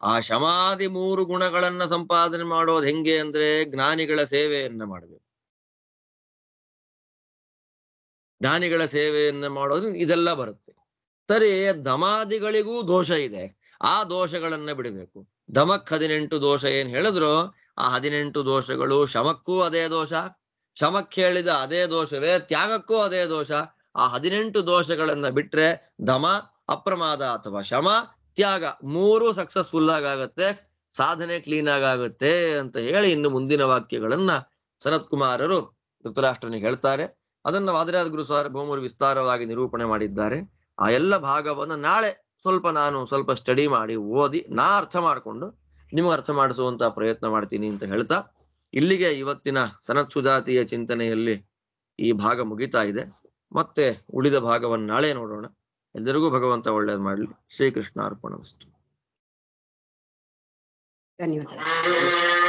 Speaker 1: ಆ ಶಮಾದಿ 3 ಗುಣಗಳನ್ನ ಸಂಪಾದನೆ ಮಾಡೋದು ಹೆಂಗೆ ಅಂದ್ರೆ ಜ್ಞಾನಿಗಳ ಸೇವೆಯನ್ನ ಮಾಡಬೇಕು. ಜ್ಞಾನಿಗಳ ಸೇವೆಯನ್ನ ಮಾಡೋದು ಇದೆಲ್ಲ ಬರುತ್ತೆ. ಸರಿ, ದಮಾದಿಗಳಿಗೂ ದೋಷ ಇದೆ, ಆ ದೋಷಗಳನ್ನ ಬಿಡಬೇಕು. ದಮಕ್ 18 ದೋಷ ಏನ್ ಹೇಳಿದ್ರು, ಆ 18 ದೋಷಗಳು ಶಮಕ್ಕೂ ಅದೇ ದೋಷ, ಶಮಕ್ಕೆ ಹೇಳಿದ ಅದೇ ದೋಷವೇ ತ್ಯಾಗಕ್ಕೂ ಅದೇ ದೋಷ. ಆ 18 ದೋಷಗಳನ್ನ ಬಿಟ್ರೆ ದಮ, ಅಪ್ರಮಾದ ಅಥವಾ ಶಮ, ತ್ಯಾಗ 3 ಸಕ್ಸಸ್ಫುಲ್ ಆಗತ್ತೆ, ಸಾಧನೆ ಕ್ಲೀನ್ ಆಗುತ್ತೆ ಅಂತ ಹೇಳಿ ಇನ್ನು ಮುಂದಿನ ವಾಕ್ಯಗಳನ್ನ ಸನತ್ ಕುಮಾರರು ಧೃತರಾಷ್ಟ್ರನಿಗೆ ಹೇಳ್ತಾರೆ. ಅದನ್ನ ವಾದಿರಾಜ ಗುರು ಸಾರ್ವಭೌಮರು ವಿಸ್ತಾರವಾಗಿ ನಿರೂಪಣೆ ಮಾಡಿದ್ದಾರೆ. ಆ ಎಲ್ಲ ಭಾಗವನ್ನ ನಾಳೆ ನಾನು ಸ್ವಲ್ಪ ಸ್ಟಡಿ ಮಾಡಿ ಓದಿ ನಾ ಅರ್ಥ ಮಾಡಿಕೊಂಡು ನಿಮಗೆ ಅರ್ಥ ಮಾಡಿಸುವಂತ ಪ್ರಯತ್ನ ಮಾಡ್ತೀನಿ ಅಂತ ಹೇಳ್ತಾ ಇಲ್ಲಿಗೆ ಇವತ್ತಿನ ಸನತ್ ಸುಜಾತಿಯ ಚಿಂತನೆಯಲ್ಲಿ ಈ ಭಾಗ ಮುಗಿತಾ ಇದೆ. ಮತ್ತೆ ಉಳಿದ ಭಾಗವನ್ನು ನಾಳೆ ನೋಡೋಣ. ಎಲ್ಲರಿಗೂ ಭಗವಂತ ಒಳ್ಳೇದು ಮಾಡಲಿ. ಶ್ರೀಕೃಷ್ಣ ಅರ್ಪಣಮಸ್ತು.
Speaker 2: ಧನ್ಯವಾದ.